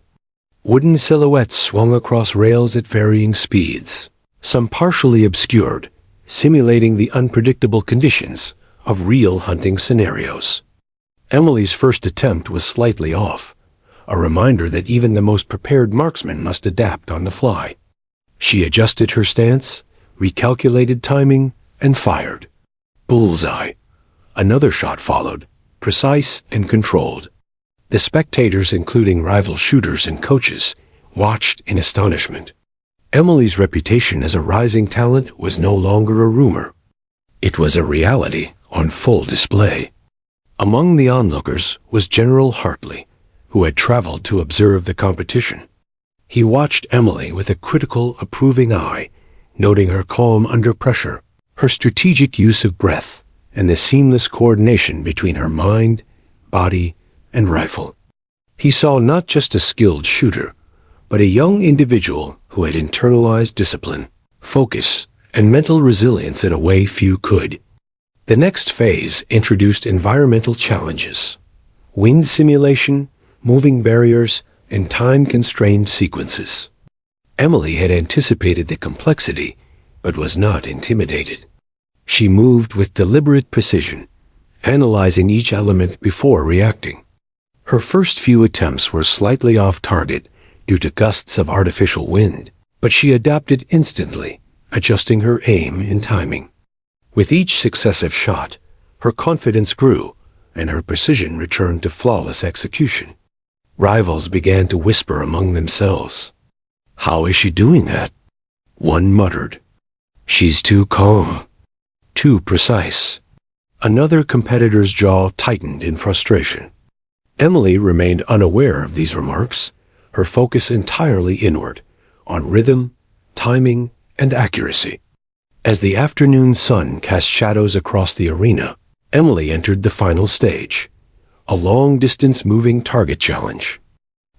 Wooden silhouettes swung across rails at varying speeds, some partially obscured, simulating the unpredictable conditions of real hunting scenarios. Emily's first attempt was slightly off, a reminder that even the most prepared marksman must adapt on the fly. She adjusted her stance, recalculated timing, and fired. Bullseye. Another shot followed, precise and controlled. The spectators, including rival shooters and coaches, watched in astonishment. Emily's reputation as a rising talent was no longer a rumor. It was a reality on full display. Among the onlookers was General Hartley, who had traveled to observe the competition. He watched Emily with a critical, approving eye, noting her calm under pressure, her strategic use of breath, and the seamless coordination between her mind, body, and rifle. He saw not just a skilled shooter, but a young individual who had internalized discipline, focus, and mental resilience in a way few could. The next phase introduced environmental challenges, wind simulation, moving barriers, and time-constrained sequences. Emily had anticipated the complexity, but was not intimidated. She moved with deliberate precision, analyzing each element before reacting. Her first few attempts were slightly off target due to gusts of artificial wind, but she adapted instantly, adjusting her aim and timing. With each successive shot, her confidence grew, and her precision returned to flawless execution. Rivals began to whisper among themselves. "How is she doing that?" One muttered. "She's too calm, too precise." Another competitor's jaw tightened in frustration. Emily remained unaware of these remarks, her focus entirely inward, on rhythm, timing, and accuracy. As the afternoon sun cast shadows across the arena, Emily entered the final stage, a long-distance moving target challenge.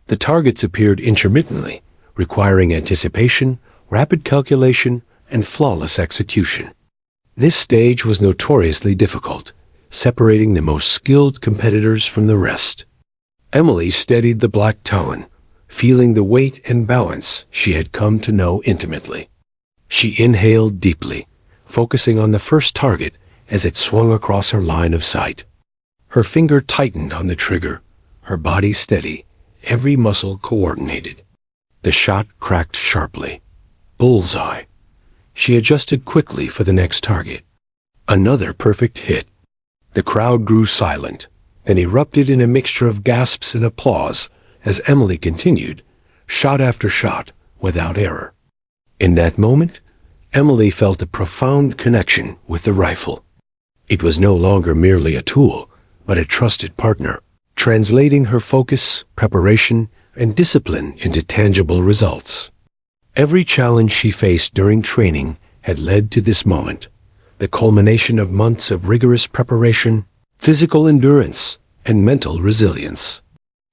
The targets appeared intermittently, requiring anticipation, rapid calculation, and flawless execution. This stage was notoriously difficult, separating the most skilled competitors from the rest. Emily steadied the black Talon, feeling the weight and balance she had come to know intimately. She inhaled deeply, focusing on the first target as it swung across her line of sight. Her finger tightened on the trigger, her body steady, every muscle coordinated. The shot cracked sharply. Bullseye. She adjusted quickly for the next target. Another perfect hit. The crowd grew silent, then erupted in a mixture of gasps and applause as Emily continued, shot after shot, without error. In that moment, Emily felt a profound connection with the rifle. It was no longer merely a tool, but a trusted partner, translating her focus, preparation, and discipline into tangible results. Every challenge she faced during training had led to this moment, the culmination of months of rigorous preparation, physical endurance, and mental resilience.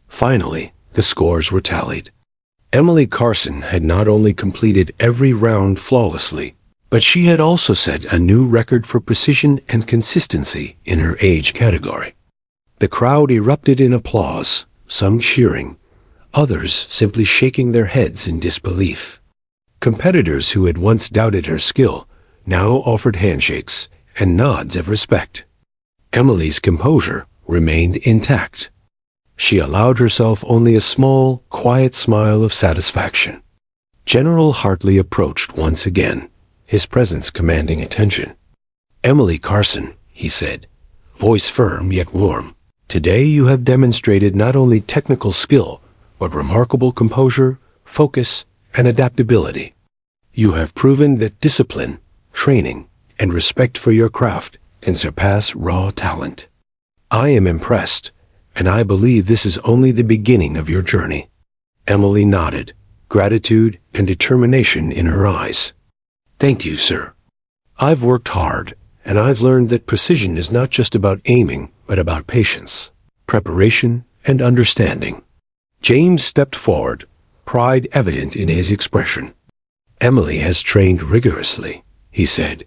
Finally, the scores were tallied. Emily Carson had not only completed every round flawlessly, but she had also set a new record for precision and consistency in her age category. The crowd erupted in applause, some cheering, others simply shaking their heads in disbelief. Competitors who had once doubted her skill now offered handshakes and nods of respect. Emily's composure remained intact. She allowed herself only a small, quiet smile of satisfaction. General Hartley approached once again, his presence commanding attention. "Emily Carson," he said, voice firm yet warm, "today you have demonstrated not only technical skill, but remarkable composure, focus, and adaptability. You have proven that discipline, training, and respect for your craft can surpass raw talent. I am impressed, and I believe this is only the beginning of your journey." Emily nodded, gratitude and determination in her eyes. "Thank you, sir. I've worked hard, and I've learned that precision is not just about aiming, but about patience, preparation, and understanding." James stepped forward, pride evident in his expression. "Emily has trained rigorously," he said.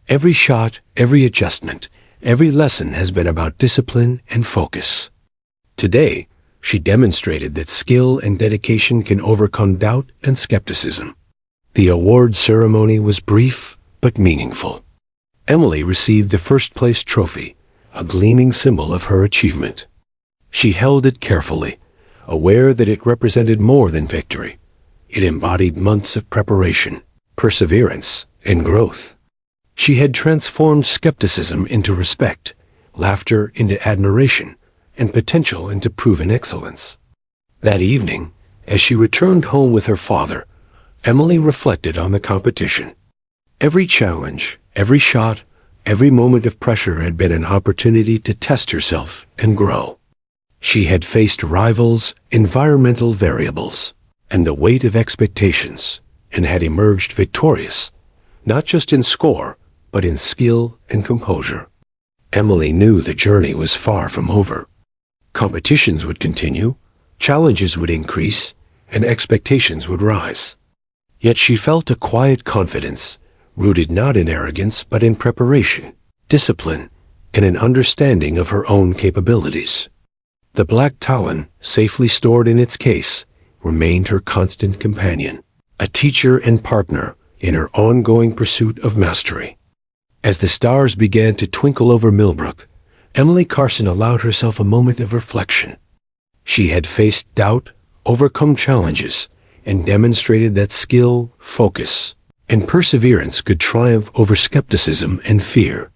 "Every shot, every adjustment, every lesson has been about discipline and focus. Today, she demonstrated that skill and dedication can overcome doubt and skepticism." The award ceremony was brief but meaningful. Emily received the first-place trophy, a gleaming symbol of her achievement. She held it carefully, aware that it represented more than victory. It embodied months of preparation, perseverance, and growth. She had transformed skepticism into respect, laughter into admiration, and potential into proven excellence. That evening, as she returned home with her father, Emily reflected on the competition. Every challenge, every shot, every moment of pressure had been an opportunity to test herself and grow. She had faced rivals, environmental variables, and the weight of expectations, and had emerged victorious, not just in score, but in skill and composure. Emily knew the journey was far from over. Competitions would continue, challenges would increase, and expectations would rise. Yet she felt a quiet confidence, rooted not in arrogance but in preparation, discipline, and an understanding of her own capabilities. The black Talon, safely stored in its case, remained her constant companion, a teacher and partner in her ongoing pursuit of mastery. As the stars began to twinkle over Millbrook, Emily Carson allowed herself a moment of reflection. She had faced doubt, overcome challenges, and demonstrated that skill, focus, and perseverance could triumph over skepticism and fear.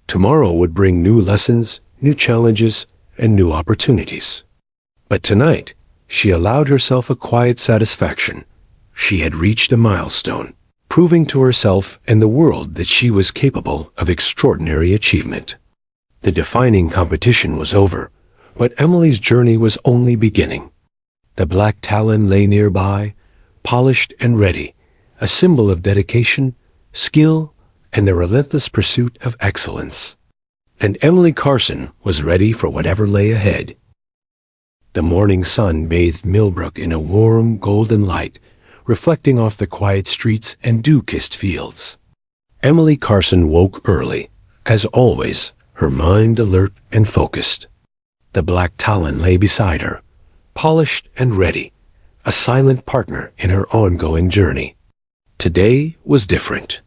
Tomorrow would bring new lessons, new challenges, and new opportunities. But tonight, she allowed herself a quiet satisfaction. She had reached a milestone, proving to herself and the world that she was capable of extraordinary achievement. The defining competition was over, but Emily's journey was only beginning. The black Talon lay nearby, polished and ready, a symbol of dedication, skill, and the relentless pursuit of excellence. And Emily Carson was ready for whatever lay ahead. The morning sun bathed Millbrook in a warm, golden light, reflecting off the quiet streets and dew-kissed fields. Emily Carson woke early, as always, her mind alert and focused. The black Talon lay beside her, polished and ready, a silent partner in her ongoing journey. Today was different.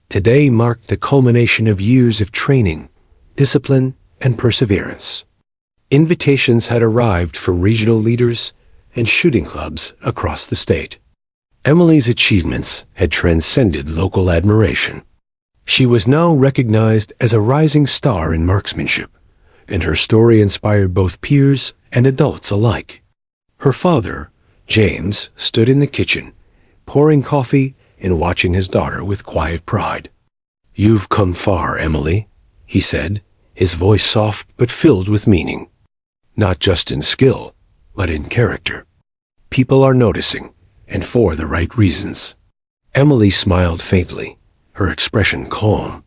Today marked the culmination of years of training, discipline, and perseverance. Invitations had arrived from regional leaders and shooting clubs across the state. Emily's achievements had transcended local admiration. She was now recognized as a rising star in marksmanship, and her story inspired both peers and adults alike. Her father, James, stood in the kitchen, pouring coffee and watching his daughter with quiet pride. "You've come far, Emily," he said, his voice soft but filled with meaning. "Not just in skill, but in character. People are noticing, and for the right reasons." Emily smiled faintly, her expression calm.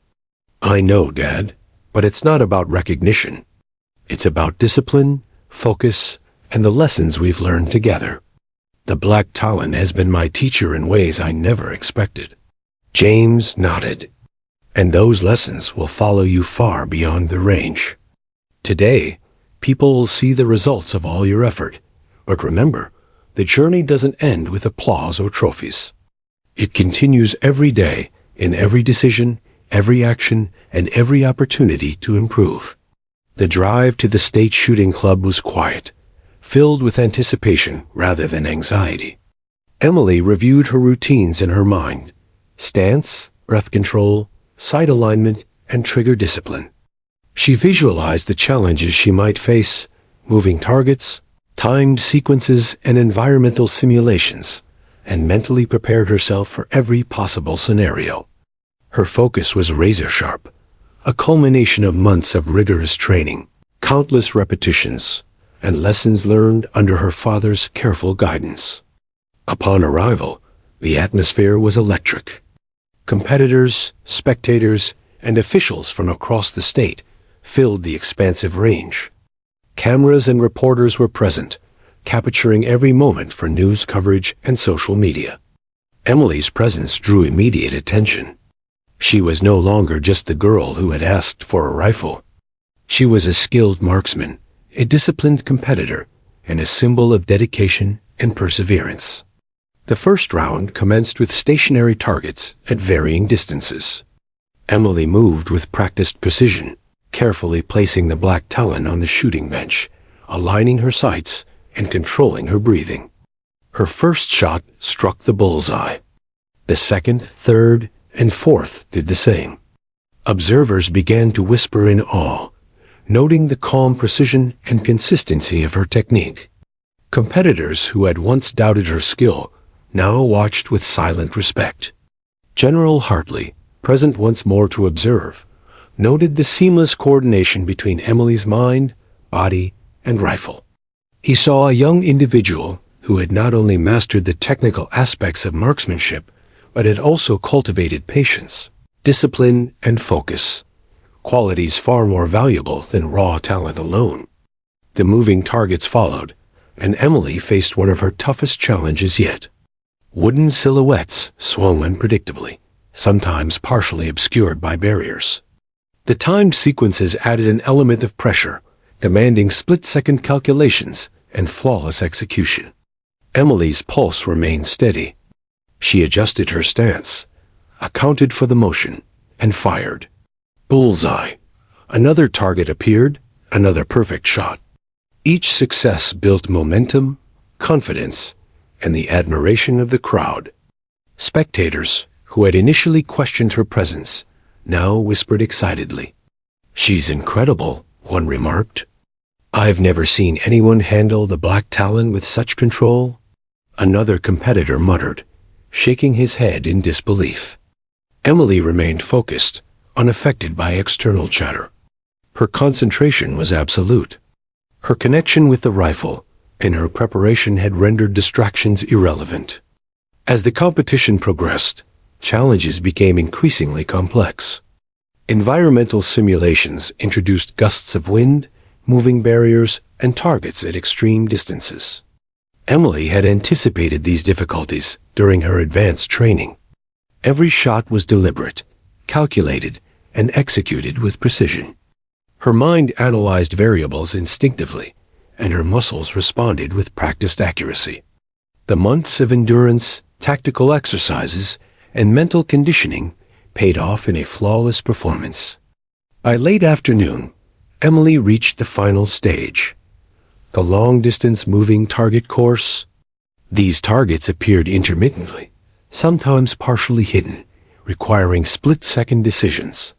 "I know, Dad, but it's not about recognition. It's about discipline, focus, and the lessons we've learned together. The black Talon has been my teacher in ways I never expected." James nodded. "And those lessons will follow you far beyond the range. Today, people will see the results of all your effort. But remember, the journey doesn't end with applause or trophies. It continues every day, in every decision, every action, and every opportunity to improve." The drive to the state shooting club was quiet, filled with anticipation rather than anxiety. Emily reviewed her routines in her mind: stance, breath control, sight alignment, and trigger discipline. She visualized the challenges she might face: moving targets, timed sequences, and environmental simulations, and mentally prepared herself for every possible scenario. Her focus was razor-sharp, a culmination of months of rigorous training, countless repetitions, and lessons learned under her father's careful guidance. Upon arrival, the atmosphere was electric. Competitors, spectators, and officials from across the state filled the expansive range. Cameras and reporters were present, capturing every moment for news coverage and social media. Emily's presence drew immediate attention. She was no longer just the girl who had asked for a rifle. She was a skilled marksman, a disciplined competitor, and a symbol of dedication and perseverance. The first round commenced with stationary targets at varying distances. Emily moved with practiced precision, carefully placing the black Talon on the shooting bench, aligning her sights and controlling her breathing. Her first shot struck the bullseye. The second, third, and fourth did the same. Observers began to whisper in awe, noting the calm precision and consistency of her technique. Competitors who had once doubted her skill now watched with silent respect. General Hartley, present once more to observe, noted the seamless coordination between Emily's mind, body, and rifle. He saw a young individual who had not only mastered the technical aspects of marksmanship, but had also cultivated patience, discipline, and focus, qualities far more valuable than raw talent alone. The moving targets followed, and Emily faced one of her toughest challenges yet. Wooden silhouettes swung unpredictably, sometimes partially obscured by barriers. The timed sequences added an element of pressure, demanding split-second calculations and flawless execution. Emily's pulse remained steady. She adjusted her stance, accounted for the motion, and fired. Bullseye. Another target appeared, another perfect shot. Each success built momentum, confidence, and the admiration of the crowd. Spectators, who had initially questioned her presence, now whispered excitedly. "She's incredible," one remarked. "I've never seen anyone handle the black Talon with such control," another competitor muttered, shaking his head in disbelief. Emily remained focused, unaffected by external chatter. Her concentration was absolute. Her connection with the rifle and her preparation had rendered distractions irrelevant. As the competition progressed, challenges became increasingly complex. Environmental simulations introduced gusts of wind, moving barriers, and targets at extreme distances. Emily had anticipated these difficulties during her advanced training. Every shot was deliberate, calculated, and executed with precision. Her mind analyzed variables instinctively, and her muscles responded with practiced accuracy. The months of endurance, tactical exercises, and mental conditioning paid off in a flawless performance. By late afternoon, Emily reached the final stage, the long-distance moving target course. These targets appeared intermittently, sometimes partially hidden, requiring split-second decisions.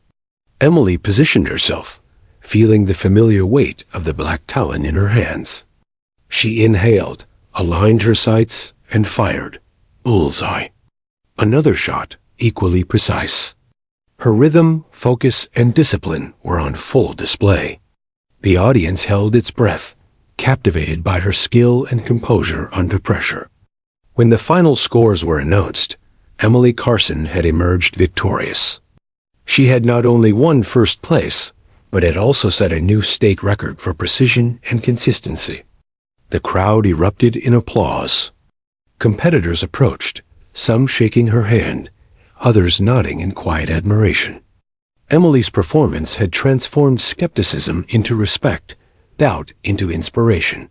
Emily positioned herself, feeling the familiar weight of the black Talon in her hands. She inhaled, aligned her sights, and fired. Bullseye. Another shot, equally precise. Her rhythm, focus, and discipline were on full display. The audience held its breath, captivated by her skill and composure under pressure. When the final scores were announced, Emily Carson had emerged victorious. She had not only won first place, but had also set a new state record for precision and consistency. The crowd erupted in applause. Competitors approached, some shaking her hand, others nodding in quiet admiration. Emily's performance had transformed skepticism into respect, doubt into inspiration.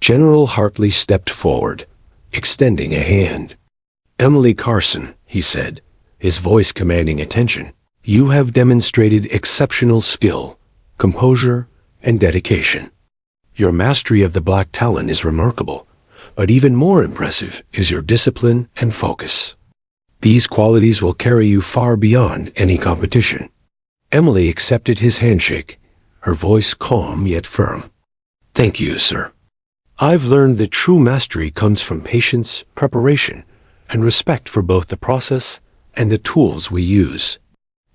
General Hartley stepped forward, extending a hand. "Emily Carson," he said, his voice commanding attention, "you have demonstrated exceptional skill, composure, and dedication. Your mastery of the black Talon is remarkable, but even more impressive is your discipline and focus. These qualities will carry you far beyond any competition." Emily accepted his handshake, her voice calm yet firm. "Thank you, sir. I've learned that true mastery comes from patience, preparation, and respect for both the process and the tools we use."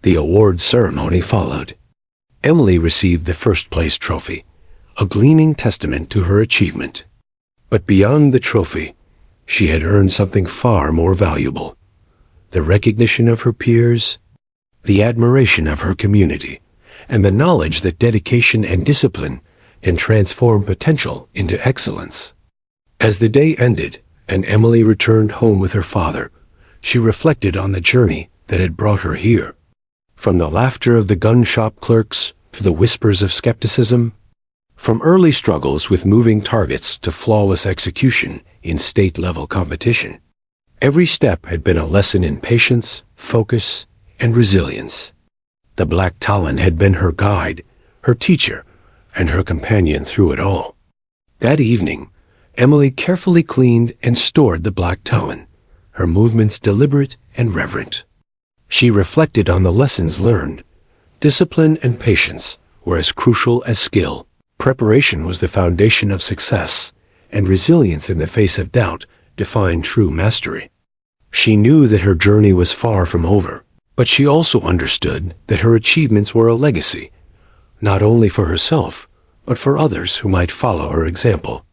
The award ceremony followed. Emily received the first-place trophy, a gleaming testament to her achievement. But beyond the trophy, she had earned something far more valuable: the recognition of her peers, the admiration of her community, and the knowledge that dedication and discipline can transform potential into excellence. As the day ended and Emily returned home with her father, she reflected on the journey that had brought her here. From the laughter of the gun shop clerks to the whispers of skepticism, from early struggles with moving targets to flawless execution in state-level competition, every step had been a lesson in patience, focus, and resilience. The Black Talon had been her guide, her teacher, and her companion through it all. That evening, Emily carefully cleaned and stored the Black Talon, her movements deliberate and reverent. She reflected on the lessons learned. Discipline and patience were as crucial as skill. Preparation was the foundation of success, and resilience in the face of doubt defined true mastery. She knew that her journey was far from over, but she also understood that her achievements were a legacy, not only for herself, but for others who might follow her example.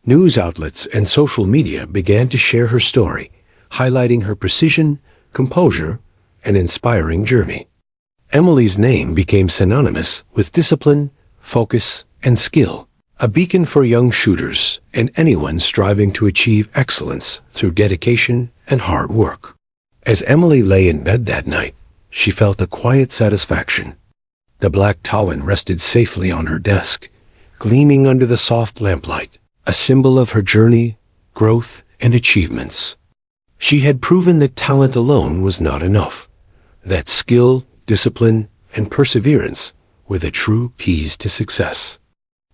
News outlets and social media began to share her story, highlighting her precision, composure, and inspiring journey. Emily's name became synonymous with discipline, focus, and skill, a beacon for young shooters and anyone striving to achieve excellence through dedication and hard work. As Emily lay in bed that night, she felt a quiet satisfaction. The Black Talon rested safely on her desk, gleaming under the soft lamplight, a symbol of her journey, growth, and achievements. She had proven that talent alone was not enough, that skill, discipline, and perseverance were the true keys to success.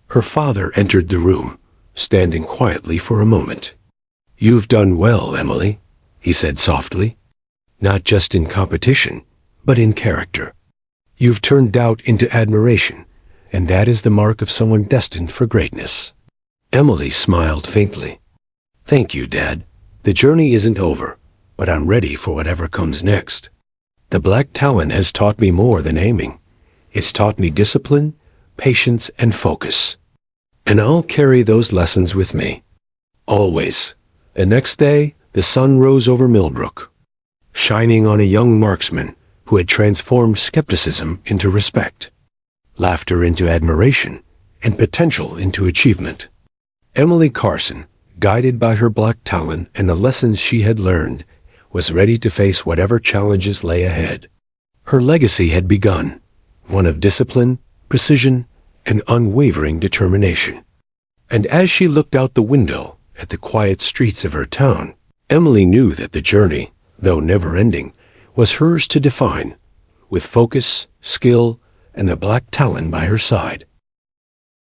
Her father entered the room, standing quietly for a moment. "You've done well, Emily," he said softly. "Not just in competition, but in character. You've turned doubt into admiration, and that is the mark of someone destined for greatness." Emily smiled faintly. "Thank you, Dad. The journey isn't over, but I'm ready for whatever comes next. The Black Talon has taught me more than aiming. It's taught me discipline, patience, and focus. And I'll carry those lessons with me. Always." The next day, the sun rose over Millbrook, shining on a young marksman who had transformed skepticism into respect, laughter into admiration, and potential into achievement. Emily Carson, guided by her Black Talon and the lessons she had learned, was ready to face whatever challenges lay ahead. Her legacy had begun, one of discipline, precision, and unwavering determination. And as she looked out the window at the quiet streets of her town, Emily knew that the journey, though never-ending, was hers to define, with focus, skill, and the Black Talon by her side.